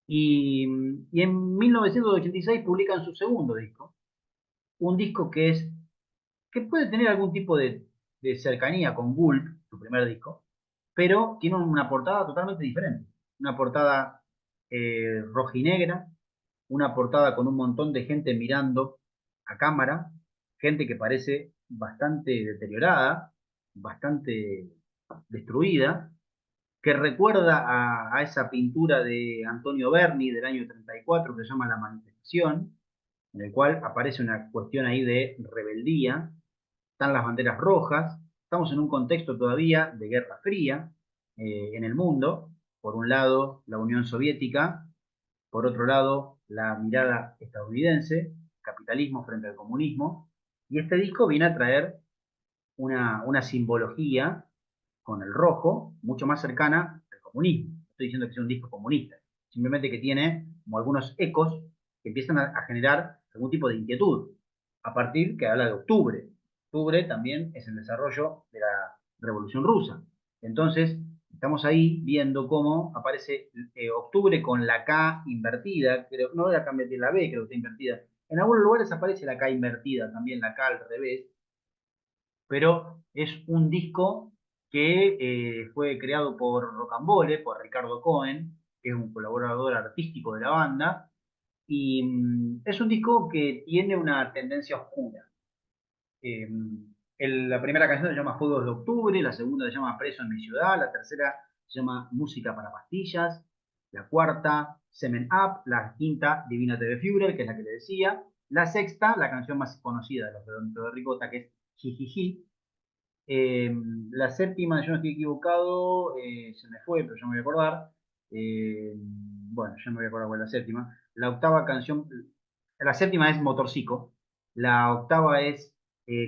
Y, y en 1986 publican su segundo disco, un disco que puede tener algún tipo de cercanía con Gulp, su primer disco, pero tiene una portada totalmente diferente. Una portada rojinegra, una portada con un montón de gente mirando a cámara, gente que parece bastante deteriorada, bastante destruida, que recuerda a esa pintura de Antonio Berni del año 34 que se llama La Manifestación, en el cual aparece una cuestión ahí de rebeldía, están las banderas rojas, estamos en un contexto todavía de Guerra Fría en el mundo, por un lado la Unión Soviética, por otro lado la mirada estadounidense, capitalismo frente al comunismo, y este disco viene a traer una simbología con el rojo mucho más cercana al comunismo. No estoy diciendo que sea un disco comunista, simplemente que tiene como algunos ecos que empiezan a generar algún tipo de inquietud, a partir que habla de octubre. Octubre también es el desarrollo de la Revolución Rusa. Entonces, estamos ahí viendo cómo aparece octubre con la K invertida, creo, no la K invertida, la B creo que está invertida. En algunos lugares aparece la K invertida, también la K al revés, pero es un disco que fue creado por Rocambole, por Ricardo Cohen, que es un colaborador artístico de la banda, y es un disco que tiene una tendencia oscura. Eh, la primera canción se llama Fuegos de Octubre, la segunda se llama Preso en mi ciudad, la tercera se llama Música para pastillas, la cuarta Semen Up, la quinta Divina TV Führer, que es la que le decía, la sexta, la canción más conocida de los Redonditos de Ricota, que es Jijiji. Eh, la séptima, yo no estoy equivocado, se me fue, pero yo me voy a acordar. Bueno, yo me voy a acordar cuál es la séptima. La octava canción, la séptima es Motorcico, la octava es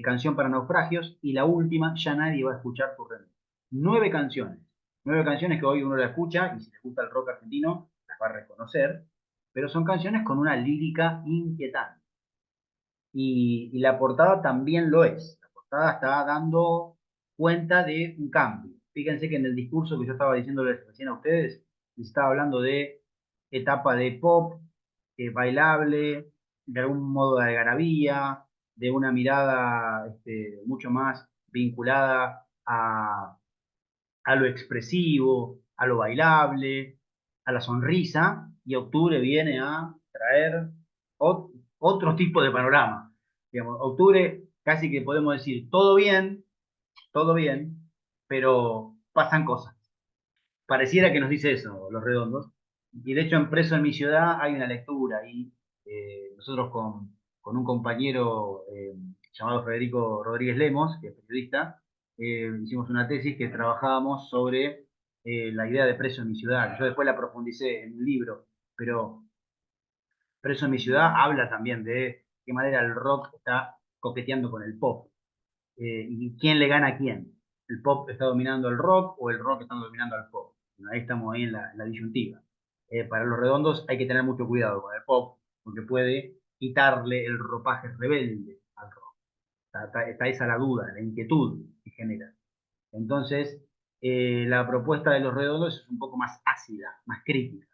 Canción para Naufragios y la última, Ya nadie va a escuchar tu remix. 9 canciones, 9 canciones que hoy uno la escucha y si le gusta el rock argentino las va a reconocer, pero son canciones con una lírica inquietante y la portada también lo es. La portada está dando cuenta de un cambio. Fíjense que en el discurso que yo estaba diciéndoles recién a ustedes, les estaba hablando de etapa de pop, bailable, de algún modo de algarabía, de una mirada mucho más vinculada a lo expresivo, a lo bailable, a la sonrisa, y octubre viene a traer otro tipo de panorama. Digamos, octubre casi que podemos decir todo bien, pero pasan cosas. Pareciera que nos dice eso, Los Redondos. Y de hecho, en Preso en mi ciudad hay una lectura y nosotros con un compañero llamado Federico Rodríguez Lemos, que es periodista, hicimos una tesis que trabajábamos sobre la idea de Preso en mi ciudad. Yo después la profundicé en un libro, pero Preso en mi ciudad habla también de qué manera el rock está coqueteando con el pop. y quién le gana a quién. El pop está dominando al rock o el rock está dominando al pop. Bueno, ahí estamos ahí en la disyuntiva. Para los redondos hay que tener mucho cuidado con el pop, porque puede quitarle el ropaje rebelde al rock. Está esa la duda, la inquietud que genera. Entonces, la propuesta de los redondos es un poco más ácida, más crítica,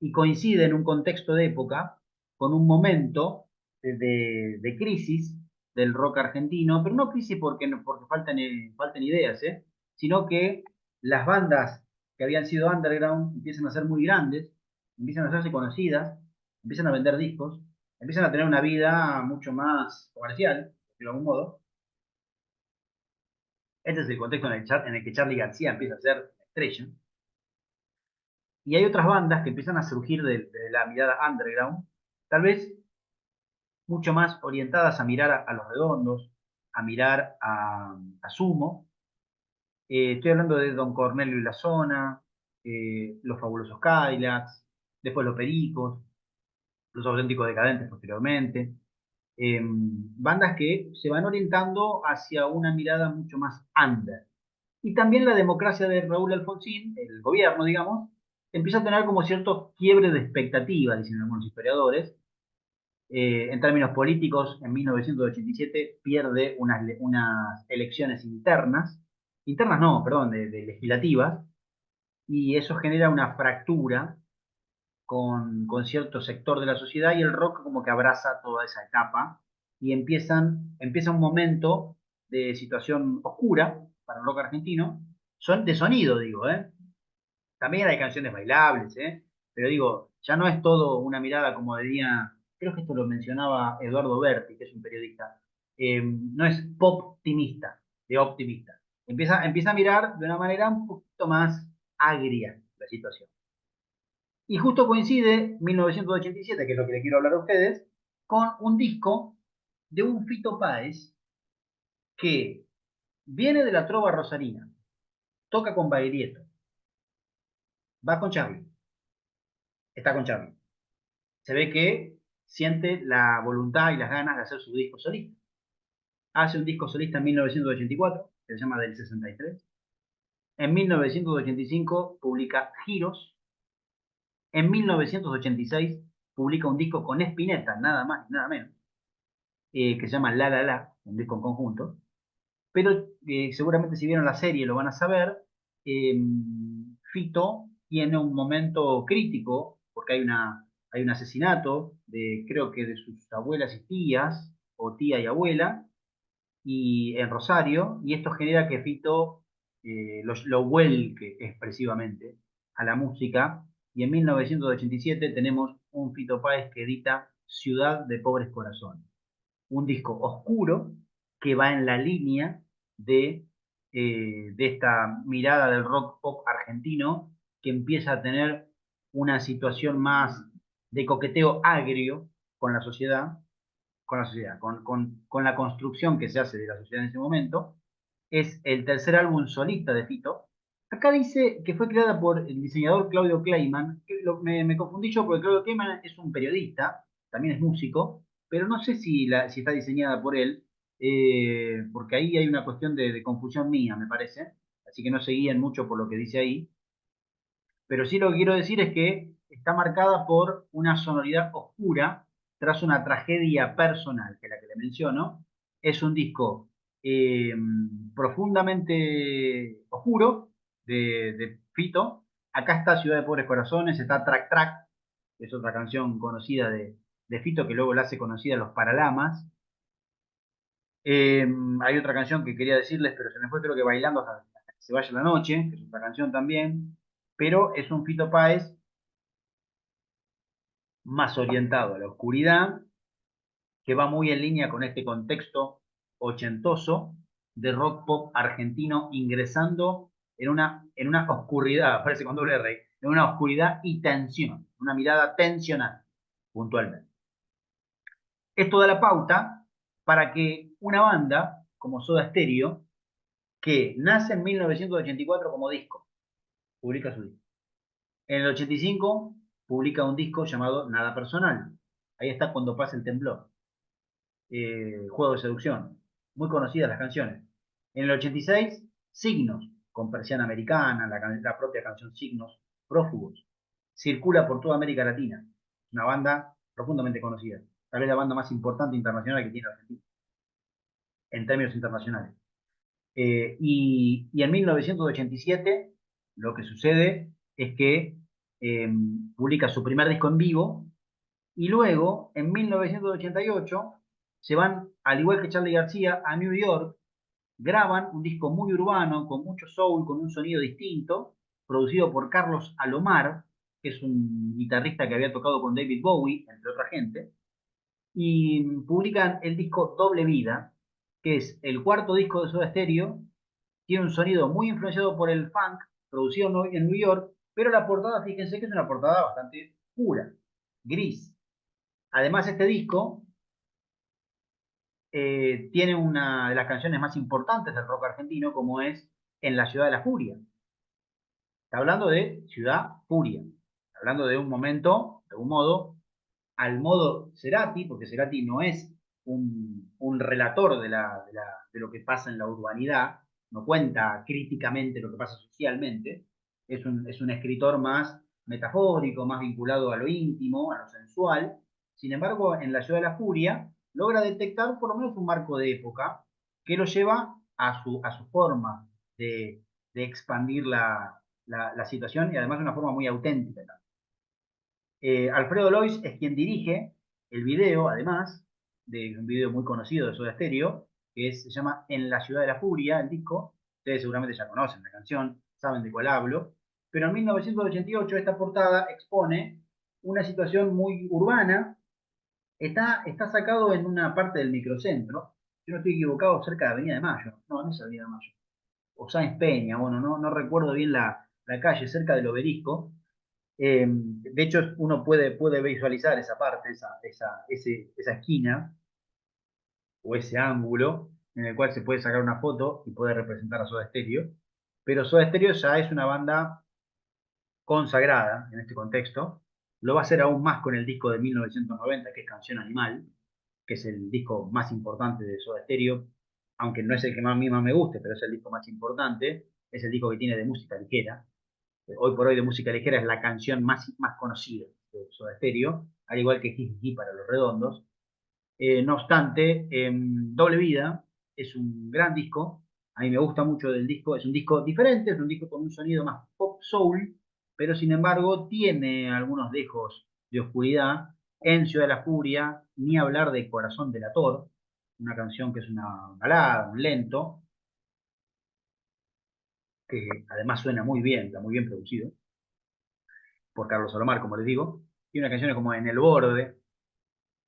y coincide en un contexto de época con un momento de crisis del rock argentino, pero no crisis porque faltan ideas, sino que las bandas que habían sido underground empiezan a ser muy grandes, empiezan a hacerse conocidas, empiezan a vender discos, empiezan a tener una vida mucho más comercial, de algún modo. Este es el contexto en el que Charly García empieza a ser estrella. Y hay otras bandas que empiezan a surgir de la mirada underground, tal vez mucho más orientadas a mirar a Los Redondos, a mirar a Sumo. Estoy hablando de Don Cornelio y la Zona, Los Fabulosos Cadillacs, después Los Pericos, Los Auténticos Decadentes posteriormente. Bandas que se van orientando hacia una mirada mucho más under. Y también la democracia de Raúl Alfonsín, el gobierno, digamos, empieza a tener como cierto quiebre de expectativa, dicen algunos historiadores. En términos políticos, en 1987 pierde unas elecciones internas no, perdón, de legislativas, y eso genera una fractura con cierto sector de la sociedad y el rock como que abraza toda esa etapa y empieza un momento de situación oscura para el rock argentino, son de sonido, digo, ¿eh? También hay canciones bailables, ¿eh? Pero digo, ya no es todo una mirada como diría, creo que esto lo mencionaba Eduardo Berti, que es un periodista, no es pop optimista, de optimista. Empieza a mirar de una manera un poquito más agria la situación. Y justo coincide 1987, que es lo que le quiero hablar a ustedes, con un disco de un Fito Páez que viene de la trova rosarina, toca con Baglietto, va con Charlie, está con Charlie. Se ve que siente la voluntad y las ganas de hacer su disco solista. Hace un disco solista en 1984, que se llama Del 63. En 1985 publica Giros. En 1986 publica un disco con Spinetta, nada más y nada menos, que se llama La La La, un disco en conjunto. Pero seguramente si vieron la serie lo van a saber, eh, Fito tiene un momento crítico, porque hay un asesinato de, creo que de sus abuelas y tías, o tía y abuela, y en Rosario, y esto genera que Fito lo vuelque expresivamente a la música, y en 1987 tenemos un Fito Páez que edita Ciudad de Pobres Corazones, un disco oscuro que va en la línea de esta mirada del rock pop argentino que empieza a tener una situación más de coqueteo agrio con la sociedad, con la construcción que se hace de la sociedad en ese momento. Es el tercer álbum solista de Fito. Acá dice que fue creada por el diseñador Claudio Kleiman. Me confundí yo porque Claudio Kleiman es un periodista, también es músico, pero no sé si está diseñada por él, porque ahí hay una cuestión de confusión mía, me parece. Así que no se guíen mucho por lo que dice ahí. Pero sí lo que quiero decir es que está marcada por una sonoridad oscura tras una tragedia personal, que es la que le menciono. Es un disco eh, profundamente oscuro de Fito. Acá está Ciudad de Pobres Corazones, está Track Track, que es otra canción conocida de Fito, que luego la hace conocida Los Paralamas. Hay otra canción que quería decirles, pero se me fue, creo que Bailando hasta que se vaya la noche, que es otra canción también, pero es un Fito Páez más orientado a la oscuridad, que va muy en línea con este contexto ochentoso de rock pop argentino ingresando en una oscuridad, parece con doble R, en una oscuridad y tensión, una mirada tensional, puntualmente. Esto da la pauta para que una banda como Soda Stereo, que nace en 1984 como disco, publica su disco. En el 85 publica un disco llamado Nada Personal. Ahí está Cuando pasa el temblor. Juego de seducción. muy conocidas las canciones. En el 86, Signos, con Persiana Americana, la propia canción Signos, Prófugos. Circula por toda América Latina. Una banda profundamente conocida. Tal vez la banda más importante internacional que tiene Argentina, en términos internacionales. Y en 1987 lo que sucede es que publica su primer disco en vivo y luego, en 1988, se van, al igual que Charly García, a New York, graban un disco muy urbano, con mucho soul, con un sonido distinto, producido por Carlos Alomar, que es un guitarrista que había tocado con David Bowie, entre otra gente, y publican el disco Doble Vida, que es el cuarto disco de Soda Stereo. Tiene un sonido muy influenciado por el funk, producido en New York, pero la portada, fíjense que es una portada bastante pura, gris. Además, este disco tiene una de las canciones más importantes del rock argentino, como es En la ciudad de la furia. Está hablando de Ciudad Furia. Está hablando de un momento, de un modo, al modo Cerati, porque Cerati no es un relator de lo que pasa en la urbanidad, no cuenta críticamente lo que pasa socialmente, es un escritor más metafórico, más vinculado a lo íntimo, a lo sensual. Sin embargo, en La Ciudad de la Furia logra detectar por lo menos un marco de época que lo lleva a su forma de expandir la situación y además de una forma muy auténtica. Alfredo Lois es quien dirige el video, además, de un video muy conocido de Soda Stereo, se llama En la ciudad de la furia, el disco. Ustedes seguramente ya conocen la canción, saben de cuál hablo. Pero en 1988 esta portada expone una situación muy urbana. Está sacado en una parte del microcentro, si no estoy equivocado, cerca de Avenida de Mayo. No, no es Avenida de Mayo. O Sáenz Peña, bueno, no recuerdo bien la calle, cerca del obelisco. De hecho, uno puede visualizar esa parte, esa esquina o ese ángulo en el cual se puede sacar una foto y puede representar a Soda Stereo. Pero Soda Stereo ya es una banda consagrada en este contexto. Lo va a hacer aún más con el disco de 1990, que es Canción Animal, que es el disco más importante de Soda Stereo, aunque no es el que más a mí más me guste, pero es el disco más importante. Es el disco que tiene de música ligera. Hoy por hoy de música ligera es la canción más conocida de Soda Stereo, al igual que Jiji para los Redondos. No obstante, Doble Vida es un gran disco, a mí me gusta mucho del disco, es un disco diferente, es un disco con un sonido más pop soul, pero sin embargo tiene algunos dejos de oscuridad. En Ciudad de la Furia, ni hablar de Corazón Delator, una canción que es una balada, un lento, que además suena muy bien, está muy bien producido por Carlos Salomar, como les digo, y una canción como En el Borde,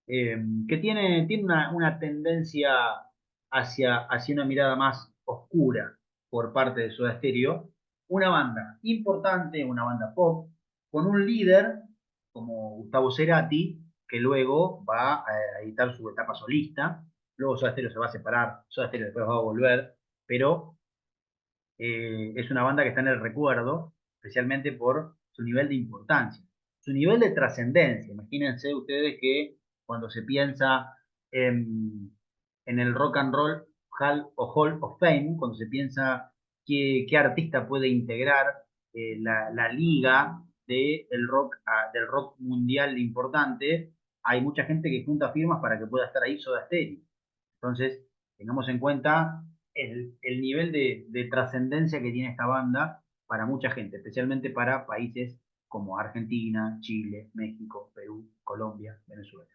que tiene una tendencia hacia una mirada más oscura por parte de Soda Stereo. Una banda importante, una banda pop, con un líder como Gustavo Cerati, que luego va a editar su etapa solista. Luego Soda Stereo se va a separar, Soda Stereo después va a volver, pero es una banda que está en el recuerdo, especialmente por su nivel de importancia, su nivel de trascendencia. Imagínense ustedes que cuando se piensa en el Rock and Roll Hall of Fame, cuando se piensa qué artista puede integrar la liga del rock mundial importante, hay mucha gente que junta firmas para que pueda estar ahí Soda Stereo. Entonces, tengamos en cuenta el nivel de trascendencia que tiene esta banda para mucha gente, especialmente para países como Argentina, Chile, México, Perú, Colombia, Venezuela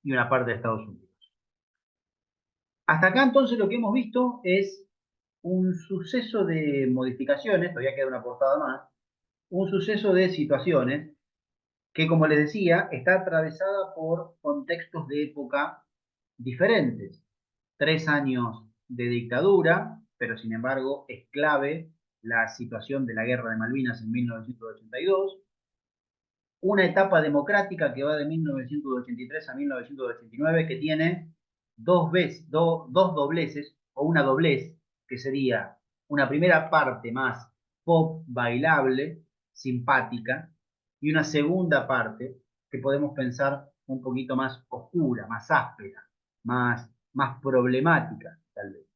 y una parte de Estados Unidos. Hasta acá entonces lo que hemos visto es un suceso de modificaciones, todavía queda una portada más, un suceso de situaciones que, como les decía, está atravesada por contextos de época diferentes. 3 años de dictadura, pero sin embargo es clave la situación de la guerra de Malvinas en 1982, una etapa democrática que va de 1983 a 1989 que tiene dos dobleces o una doblez, que sería una primera parte más pop bailable, simpática, y una segunda parte que podemos pensar un poquito más oscura, más áspera, más más problemáticas, tal vez.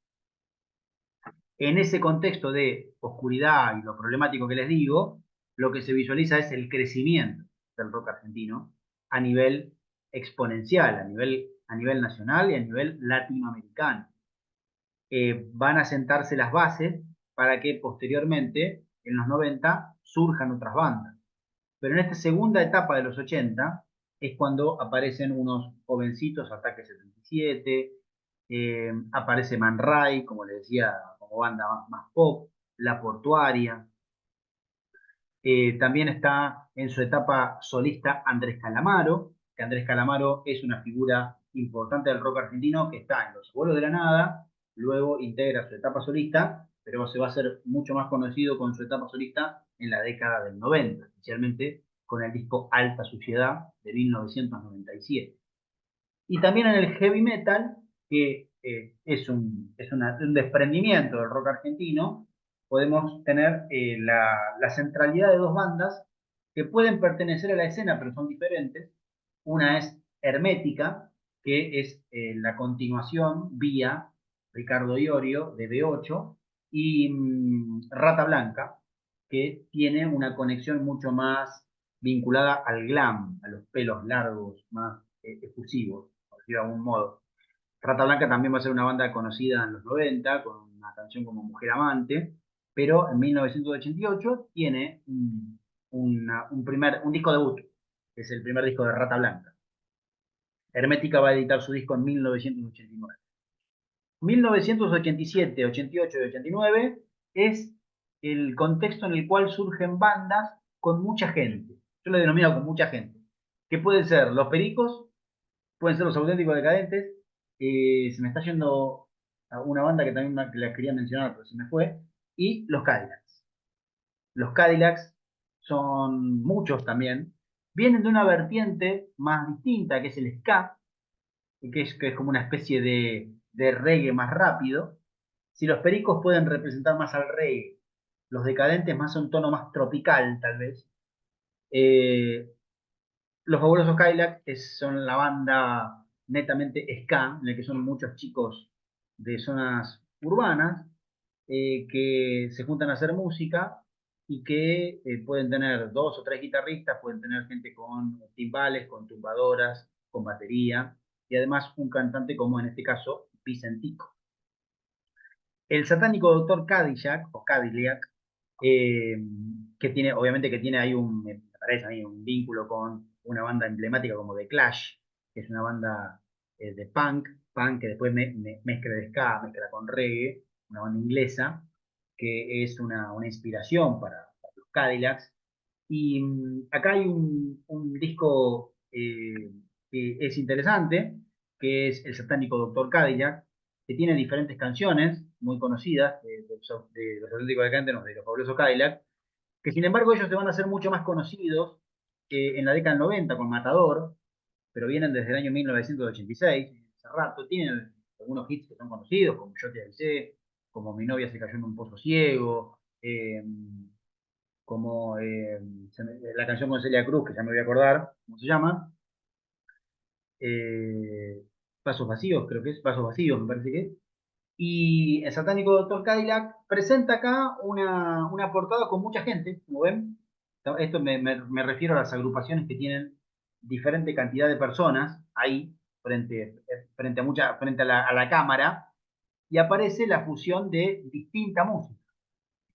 En ese contexto de oscuridad y lo problemático que les digo, lo que se visualiza es el crecimiento del rock argentino a nivel exponencial, a nivel nacional y a nivel latinoamericano. Van a sentarse las bases para que posteriormente, en los 90, surjan otras bandas. Pero en esta segunda etapa de los 80 es cuando aparecen unos jovencitos, Ataque 77, aparece Man Ray, como le decía, como banda más pop, La Portuaria. También está en su etapa solista Andrés Calamaro, que Andrés Calamaro es una figura importante del rock argentino que está en Los Abuelos de la Nada, luego integra su etapa solista, pero se va a hacer mucho más conocido con su etapa solista en la década del 90, especialmente con el disco Alta Suciedad de 1997. Y también en el heavy metal, que un desprendimiento del rock argentino, podemos tener la centralidad de dos bandas que pueden pertenecer a la escena, pero son diferentes. Una es Hermética, que es la continuación vía Ricardo Iorio de B8, y Rata Blanca, que tiene una conexión mucho más vinculada al glam, a los pelos largos, más efusivos, por decirlo de algún modo. Rata Blanca también va a ser una banda conocida en los 90, con una canción como Mujer Amante, pero en 1988 tiene un disco debut, que es el primer disco de Rata Blanca. Hermética va a editar su disco en 1989. 1987, 88 y 89 es el contexto en el cual surgen bandas con mucha gente. Yo lo denomino con mucha gente. Que pueden ser los Pericos, pueden ser los Auténticos Decadentes. Se me está yendo a una banda que también la quería mencionar, pero se me fue. Y los Cadillacs. Los Cadillacs son muchos también. Vienen de una vertiente más distinta, que es el ska, que es como una especie de reggae más rápido. Si los Pericos pueden representar más al reggae, los Decadentes más a un tono más tropical, tal vez. Eh, los Fabulosos Cadillacs son la banda netamente ska, en la que son muchos chicos de zonas urbanas que se juntan a hacer música y que pueden tener dos o tres guitarristas, pueden tener gente con timbales, con tumbadoras, con batería y además un cantante como en este caso Vicentico. El satánico Doctor Cadillac, o Cadillac, eh, que tiene, obviamente que tiene ahí me parece a mí, un vínculo con una banda emblemática como The Clash, que es una banda de punk que después mezcla de ska, mezcla con reggae, una banda inglesa, que es una inspiración para los Cadillacs. Y acá hay un disco que es interesante, que es El satánico Doctor Cadillac, que tiene diferentes canciones muy conocidas de los Auténticos Decadentes, de los Fabulosos Cadillac, que sin embargo ellos se van a hacer mucho más conocidos en la década del 90 con Matador, pero vienen desde el año 1986, hace rato, tienen algunos hits que son conocidos, como Yo te avisé, como Mi novia se cayó en un pozo ciego, como la canción con Celia Cruz, que ya me voy a acordar, ¿cómo se llama? Eh, Pasos vacíos, creo que es, Pasos vacíos, me parece que es. Y el satánico Doctor Cadillac presenta acá una portada con mucha gente, como ven. Esto me refiero a las agrupaciones que tienen diferente cantidad de personas ahí, frente a la cámara, y aparece la fusión de distinta música.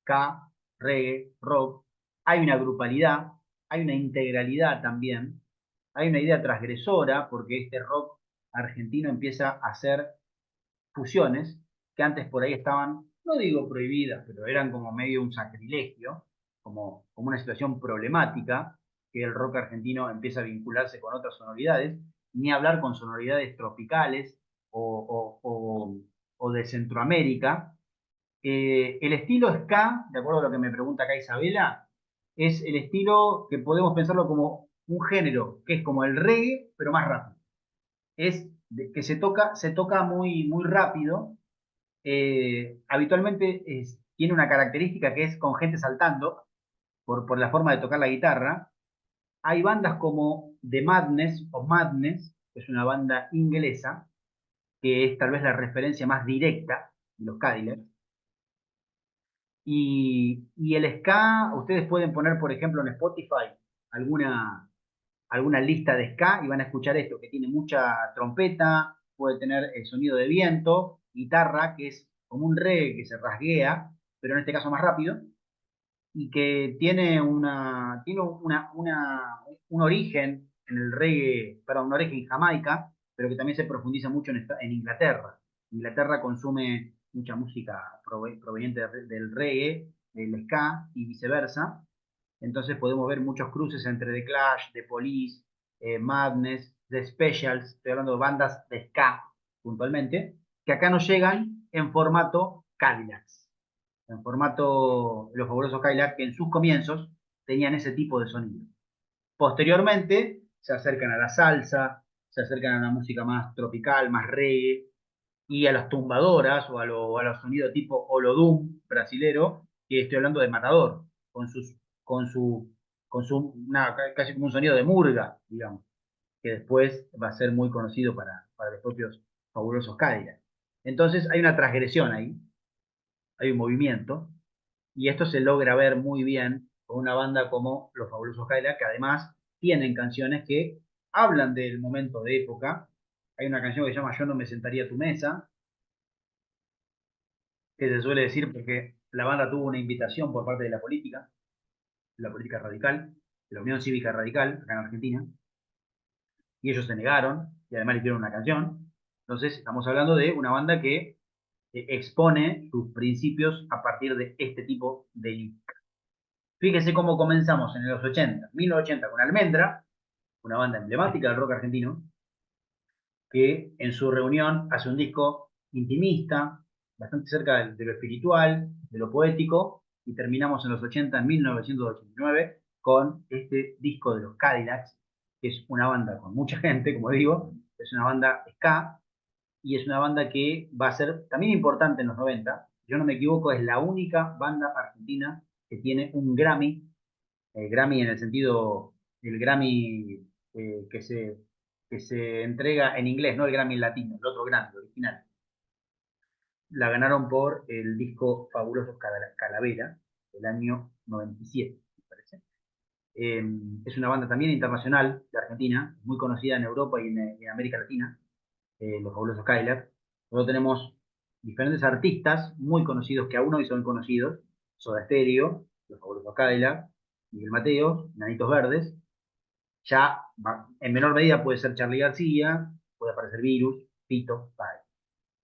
Ska, reggae, rock. Hay una grupalidad, hay una integralidad también, hay una idea transgresora, porque este rock argentino empieza a hacer fusiones que antes por ahí estaban, no digo prohibidas, pero eran como medio un sacrilegio, como una situación problemática, que el rock argentino empieza a vincularse con otras sonoridades, ni hablar con sonoridades tropicales o de Centroamérica. El estilo ska, de acuerdo a lo que me pregunta acá Isabela, es el estilo que podemos pensarlo como un género, que es como el reggae, pero más rápido. Es que se toca muy, muy rápido. Habitualmente tiene una característica que es con gente saltando por la forma de tocar la guitarra. Hay bandas como The Madness o Madness, que es una banda inglesa, que es tal vez la referencia más directa de los Cadillacs. Y el ska, ustedes pueden poner, por ejemplo, en Spotify alguna lista de ska y van a escuchar esto, que tiene mucha trompeta, puede tener el sonido de viento, guitarra, que es como un reggae que se rasguea, pero en este caso más rápido, y que un origen en el reggae, perdón, un origen en Jamaica, pero que también se profundiza mucho en Inglaterra. Inglaterra consume mucha música proveniente del reggae, del ska y viceversa. Entonces podemos ver muchos cruces entre The Clash, The Police, Madness, The Specials, estoy hablando de bandas de ska puntualmente, que acá nos llegan en formato Cadillacs, en formato Los Fabulosos Cadillacs, que en sus comienzos tenían ese tipo de sonido. Posteriormente se acercan a la salsa, se acercan a la música más tropical, más reggae, y a las tumbadoras a los sonidos tipo Olodum brasilero, que estoy hablando de Matador, con sus, con su, casi como un sonido de murga, digamos, que después va a ser muy conocido para los propios fabulosos Cadillacs. Entonces hay una transgresión ahí, hay un movimiento, y esto se logra ver muy bien con una banda como Los Fabulosos Cadillacs, que además tienen canciones que hablan del momento de época. Hay una canción que se llama Yo no me sentaría a tu mesa, que se suele decir porque la banda tuvo una invitación por parte de la política radical, de la Unión Cívica Radical, acá en Argentina, y ellos se negaron, y además le hicieron una canción. Entonces, estamos hablando de una banda que expone sus principios a partir de este tipo de lírica. Fíjese cómo comenzamos en los 80, 1980, con Almendra, una banda emblemática del rock argentino, que en su reunión hace un disco intimista, bastante cerca de lo espiritual, de lo poético, y terminamos en los 80, en 1989, con este disco de los Cadillacs, que es una banda con mucha gente, como digo, es una banda ska, y es una banda que va a ser también importante en los 90. Si yo no me equivoco, es la única banda argentina que tiene un Grammy, Grammy en el sentido, el Grammy que se entrega en inglés, no el Grammy latino, el otro Grammy, el original. La ganaron por el disco Fabulosos Calavera del año 97, me parece. Eh, es una banda también internacional de Argentina, muy conocida en Europa y en América Latina, los Fabulosos Cadillacs. Luego tenemos diferentes artistas muy conocidos que aún hoy son conocidos: Soda Stereo, los Fabulosos Cadillacs, Miguel Mateos, Nanitos Verdes. Ya en menor medida puede ser Charly García, puede aparecer Virus, Fito,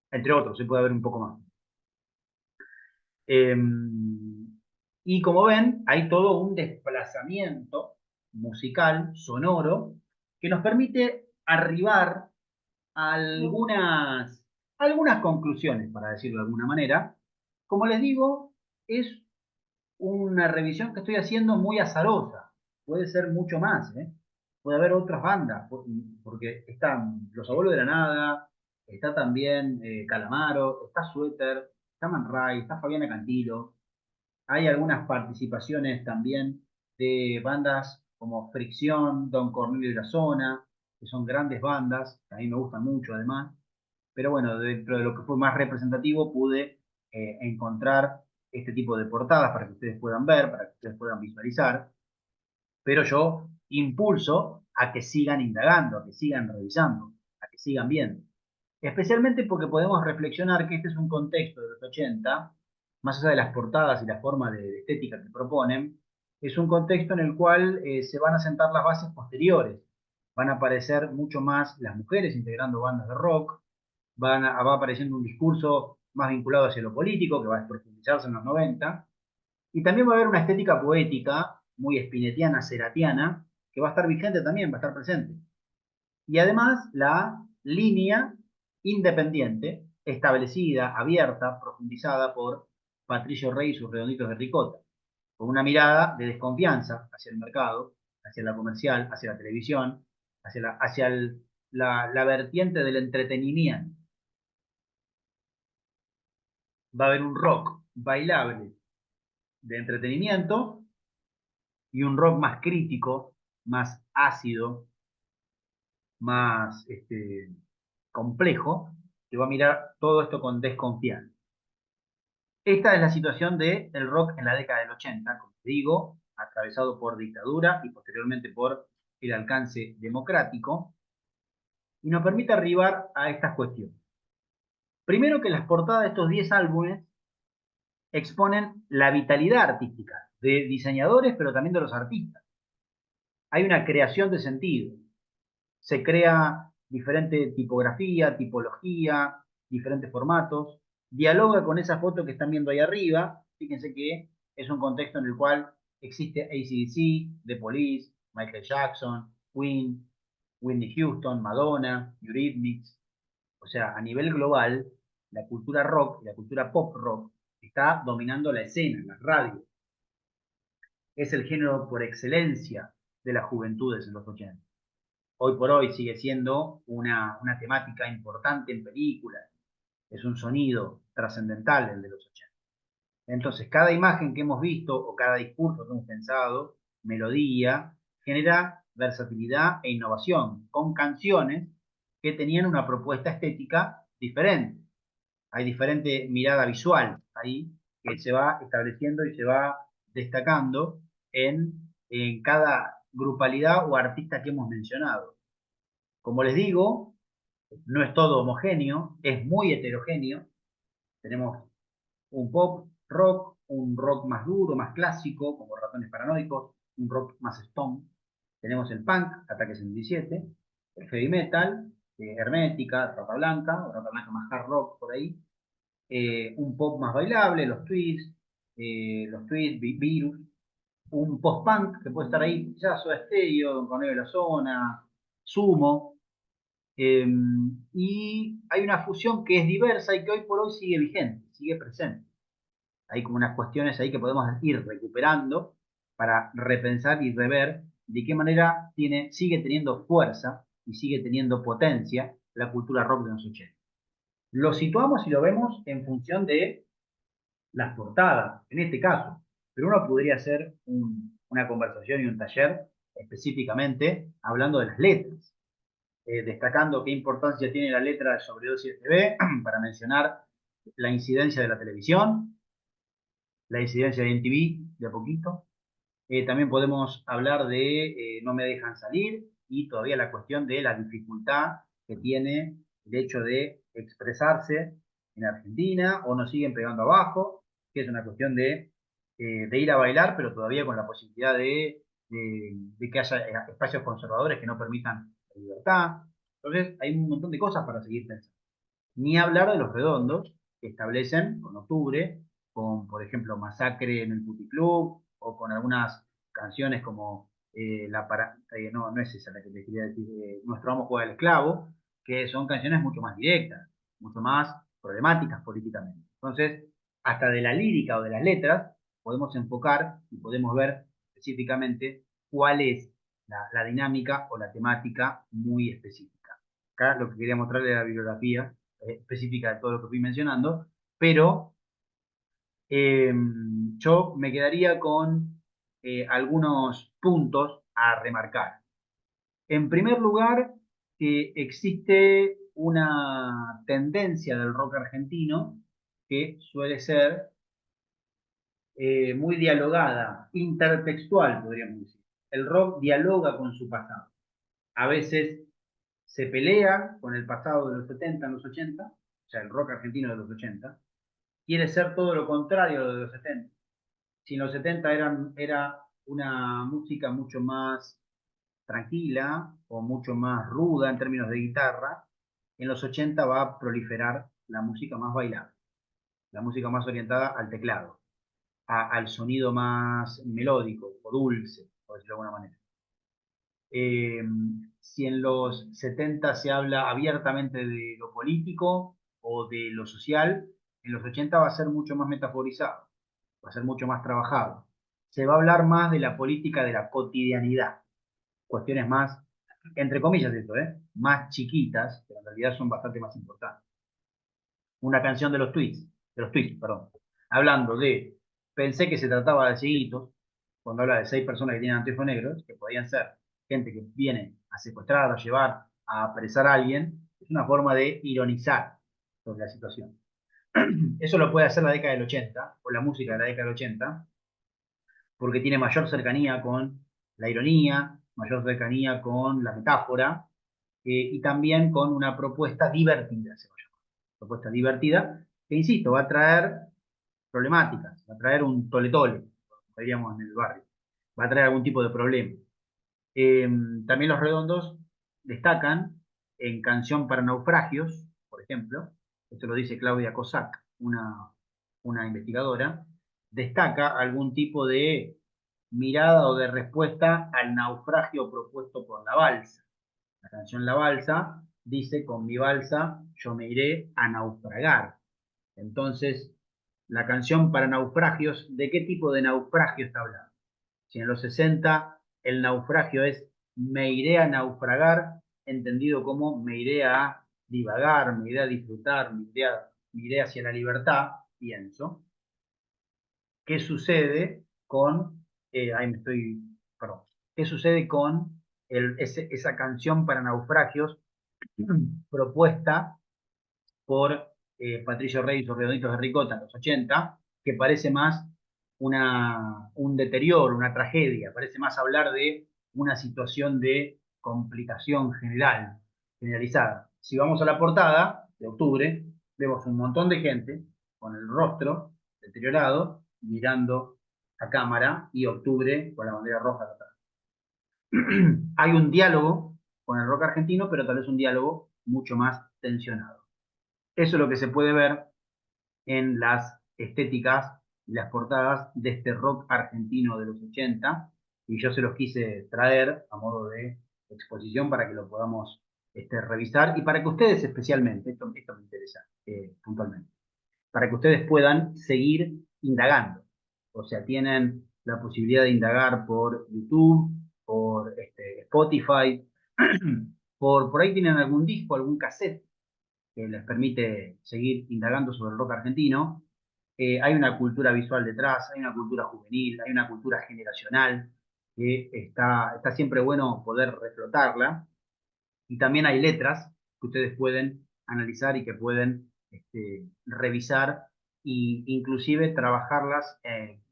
entre otros, se puede ver un poco más. Eh, y como ven, hay todo un desplazamiento musical, sonoro, que nos permite arribar a algunas conclusiones, para decirlo de alguna manera. Como les digo, es una revisión que estoy haciendo muy azarosa. Puede ser mucho más, ¿eh? Puede haber otras bandas, porque están Los Abuelos de la Nada, está también Calamaro, está Suéter, está Man Ray, está Fabiana Cantilo. Hay algunas participaciones también de bandas como Fricción, Don Cornelio y la Zona, que son grandes bandas, que a mí me gustan mucho además. Pero bueno, dentro de lo que fue más representativo pude encontrar este tipo de portadas para que ustedes puedan ver, para que ustedes puedan visualizar, pero yo impulso a que sigan indagando, a que sigan revisando, a que sigan viendo. Especialmente porque podemos reflexionar que este es un contexto de los 80, más allá de las portadas y la forma de estética que proponen, es un contexto en el cual se van a sentar las bases posteriores. Van a aparecer mucho más las mujeres integrando bandas de rock, va apareciendo un discurso más vinculado hacia lo político, que va a profundizarse en los 90, y también va a haber una estética poética, muy spinettiana, seratiana, que va a estar vigente también, va a estar presente. Y además la línea independiente, establecida, abierta, profundizada por Patricio Rey y sus redonditos de ricota, con una mirada de desconfianza hacia el mercado, hacia la comercial, hacia la televisión, hacia la vertiente del entretenimiento. Va a haber un rock bailable de entretenimiento y un rock más crítico, más ácido, más complejo, que va a mirar todo esto con desconfianza. Esta es la situación del rock en la década del 80, como digo, atravesado por dictadura y posteriormente por el alcance democrático, y nos permite arribar a estas cuestiones. Primero, que las portadas de estos 10 álbumes exponen la vitalidad artística de diseñadores, pero también de los artistas. Hay una creación de sentido. Se crea diferente tipografía, tipología, diferentes formatos. Dialoga con esa foto que están viendo ahí arriba. Fíjense que es un contexto en el cual existe AC/DC, The Police, Michael Jackson, Queen, Whitney Houston, Madonna, Eurythmics. O sea, a nivel global, la cultura rock, la cultura pop rock, está dominando la escena, la radio. Es el género por excelencia de las juventudes en los 80. Hoy por hoy sigue siendo una temática importante en películas. Es un sonido trascendental el de los 80. Entonces, cada imagen que hemos visto o cada discurso que hemos pensado, melodía, genera versatilidad e innovación, con canciones que tenían una propuesta estética diferente. Hay diferente mirada visual ahí que se va estableciendo y se va destacando en cada grupalidad o artista que hemos mencionado. Como les digo, no es todo homogéneo, es muy heterogéneo. Tenemos un pop rock, un rock más duro, más clásico, como Ratones Paranoicos, un rock más stone. Tenemos el punk, Ataque 77, el heavy metal, Hermética, Rata Blanca más hard rock por ahí, un pop más bailable, los Twists, Virus, un post-punk que puede estar ahí, ya Soda Stereo, Con de la Zona, Sumo, y hay una fusión que es diversa y que hoy por hoy sigue vigente, sigue presente. Hay como unas cuestiones ahí que podemos ir recuperando para repensar y rever de qué manera sigue teniendo fuerza y sigue teniendo potencia la cultura rock de los 80. Lo situamos y lo vemos en función de las portadas, en este caso, pero uno podría hacer una conversación y un taller específicamente hablando de las letras, destacando qué importancia tiene la letra de Sobredosis TV, para mencionar la incidencia de la televisión, la incidencia de MTV de a poquito. También podemos hablar de No me dejan salir y todavía la cuestión de la dificultad que tiene el hecho de expresarse en Argentina o nos siguen pegando abajo, que es una cuestión de ir a bailar, pero todavía con la posibilidad de que haya espacios conservadores que no permitan la libertad. Entonces hay un montón de cosas para seguir pensando. Ni hablar de los redondos que establecen con octubre, con, por ejemplo, Masacre en el Puticlub, o con algunas canciones como no, no es esa la que te quería decir, Nuestro amo juega al esclavo, que son canciones mucho más directas, mucho más problemáticas políticamente. Entonces, hasta de la lírica o de las letras, podemos enfocar y podemos ver específicamente cuál es la dinámica o la temática muy específica. Acá lo que quería mostrarle era la bibliografía específica de todo lo que fui mencionando, pero eh, yo me quedaría con algunos puntos a remarcar. En primer lugar, que existe una tendencia del rock argentino que suele ser muy dialogada, intertextual, podríamos decir. El rock dialoga con su pasado. A veces se pelea con el pasado de los 70, en los 80, o sea, el rock argentino de los 80, quiere ser todo lo contrario de los 70. Si en los 70 era una música mucho más tranquila o mucho más ruda en términos de guitarra, en los 80 va a proliferar la música más bailable, la música más orientada al teclado, al sonido más melódico o dulce, por decirlo de alguna manera. Eh, si en los 70 se habla abiertamente de lo político o de lo social, en los 80 va a ser mucho más metaforizado, va a ser mucho más trabajado. Se va a hablar más de la política de la cotidianidad, cuestiones más, entre comillas esto, más chiquitas, pero en realidad son bastante más importantes. Una canción de los tweets, perdón, hablando de, pensé que se trataba de cieguitos, cuando habla de 6 personas que tienen anteojos negros, que podían ser gente que viene a secuestrar, a llevar, a apresar a alguien, es una forma de ironizar. sobre la situación. Eso lo puede hacer la década del 80, o la música de la década del 80, porque tiene mayor cercanía con la ironía, mayor cercanía con la metáfora, y también con una propuesta divertida, se llama. Propuesta divertida, que insisto, va a traer problemáticas, va a traer un tole-tole, como diríamos en el barrio, va a traer algún tipo de problema. También los Redondos destacan en Canción para Naufragios, por ejemplo, esto lo dice Claudia Cossack, una investigadora, destaca algún tipo de mirada o de respuesta al naufragio propuesto por la balsa. La canción La Balsa dice, con mi balsa yo me iré a naufragar. Entonces, la canción para naufragios, ¿de qué tipo de naufragio está hablando? Si en los 60 el naufragio es me iré a naufragar, entendido como me iré a divagar, me iré a disfrutar, me iré hacia la libertad, pienso. ¿Qué sucede con, ahí me estoy, perdón, qué sucede con esa canción para naufragios propuesta por Patricio Rey y sus Redonditos de Ricota en los 80, que parece más un deterioro, una tragedia, parece más hablar de una situación de complicación general, generalizada. Si vamos a la portada de octubre, vemos un montón de gente con el rostro deteriorado, mirando a cámara, y octubre con la bandera roja atrás. Hay un diálogo con el rock argentino, pero tal vez un diálogo mucho más tensionado. Eso es lo que se puede ver en las estéticas y las portadas de este rock argentino de los 80, y yo se los quise traer a modo de exposición para que lo podamos revisar, y para que ustedes especialmente, esto me interesa puntualmente, para que ustedes puedan seguir indagando. O sea, tienen la posibilidad de indagar por YouTube, por Spotify, por ahí tienen algún disco, algún cassette que les permite seguir indagando sobre el rock argentino. Hay una cultura visual detrás, hay una cultura juvenil, hay una cultura generacional que está siempre bueno poder reflotarla. Y también hay letras que ustedes pueden analizar y que pueden revisar e inclusive trabajarlas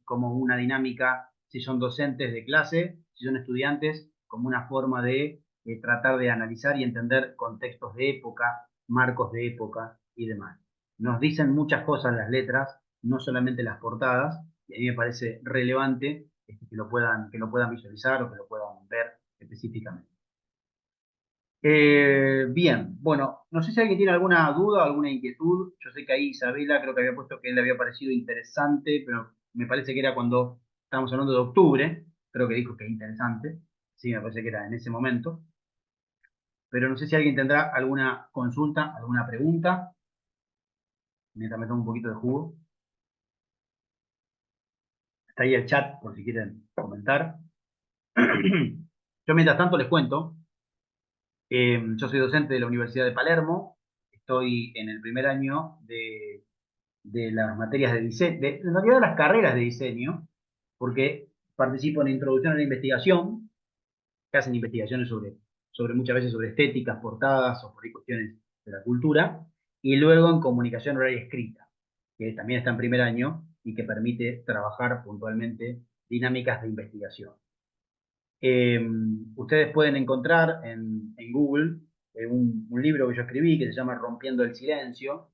como una dinámica, si son docentes de clase, si son estudiantes, como una forma de tratar de analizar y entender contextos de época, marcos de época y demás. Nos dicen muchas cosas las letras, no solamente las portadas, y a mí me parece relevante que lo puedan visualizar o que lo puedan ver específicamente. Bien, bueno, no sé si alguien tiene alguna duda, alguna inquietud. Yo sé que ahí Isabela creo que había puesto que él le había parecido interesante, pero me parece que era cuando estábamos hablando de octubre, creo que dijo que interesante. Sí, me parece que era en ese momento. Pero no sé si alguien tendrá alguna consulta, alguna pregunta. Mientras me tomo un poquito de jugo. Está ahí el chat por si quieren comentar. Yo mientras tanto les cuento. Yo soy docente de la Universidad de Palermo. Estoy en el primer año de las materias de diseño, en realidad de las carreras de diseño, porque participo en introducción a la investigación, que hacen investigaciones sobre muchas veces sobre estéticas, portadas o por ahí cuestiones de la cultura, y luego en comunicación oral y escrita, que también está en primer año y que permite trabajar puntualmente dinámicas de investigación. Ustedes pueden encontrar en Google un libro que yo escribí que se llama Rompiendo el Silencio,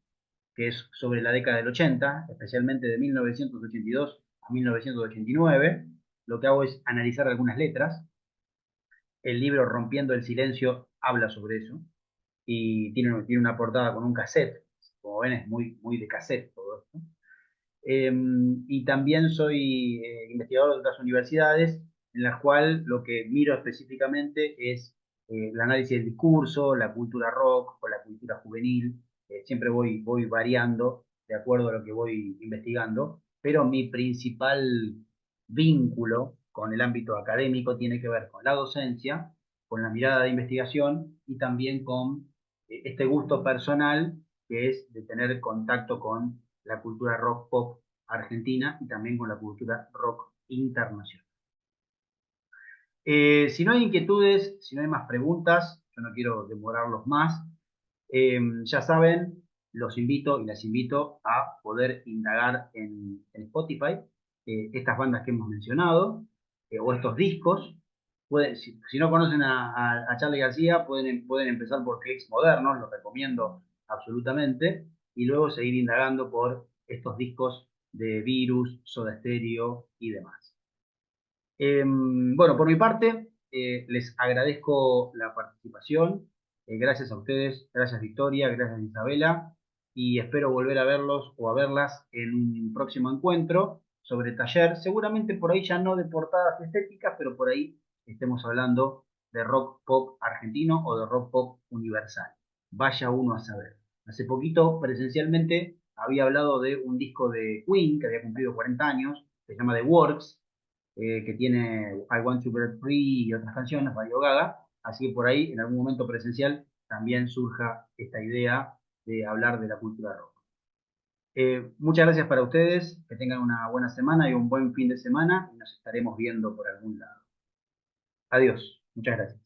que es sobre la década del 80, especialmente de 1982 a 1989. Lo que hago es analizar algunas letras. El libro Rompiendo el Silencio habla sobre eso y tiene una portada con un cassette. Como ven, es muy de cassette todo esto. Y también soy investigador de otras universidades, en las cuales lo que miro específicamente es el análisis del discurso, la cultura rock o la cultura juvenil. Siempre voy variando de acuerdo a lo que voy investigando, pero mi principal vínculo con el ámbito académico tiene que ver con la docencia, con la mirada de investigación y también con este gusto personal que es de tener contacto con la cultura rock pop argentina y también con la cultura rock internacional. Si no hay inquietudes, si no hay más preguntas, yo no quiero demorarlos más. Ya saben, los invito y las invito a poder indagar en Spotify estas bandas que hemos mencionado o estos discos. Si no conocen a Charly García, pueden empezar por Clics Modernos, los recomiendo absolutamente, y luego seguir indagando por estos discos de Virus, Soda Stereo y demás. Bueno, por mi parte, les agradezco la participación. Gracias a ustedes, gracias Victoria, gracias Isabela, y espero volver a verlos o a verlas en un próximo encuentro sobre taller. Seguramente por ahí ya no de portadas estéticas, pero por ahí estemos hablando de rock pop argentino o de rock pop universal. Vaya uno a saber. Hace poquito, presencialmente, había hablado de un disco de Queen que había cumplido 40 años, se llama The Works, que tiene I Want to Break Free y otras canciones, Radio Gaga, así que por ahí en algún momento presencial también surja esta idea de hablar de la cultura rock. Muchas gracias para ustedes, que tengan una buena semana y un buen fin de semana y nos estaremos viendo por algún lado. Adiós, muchas gracias.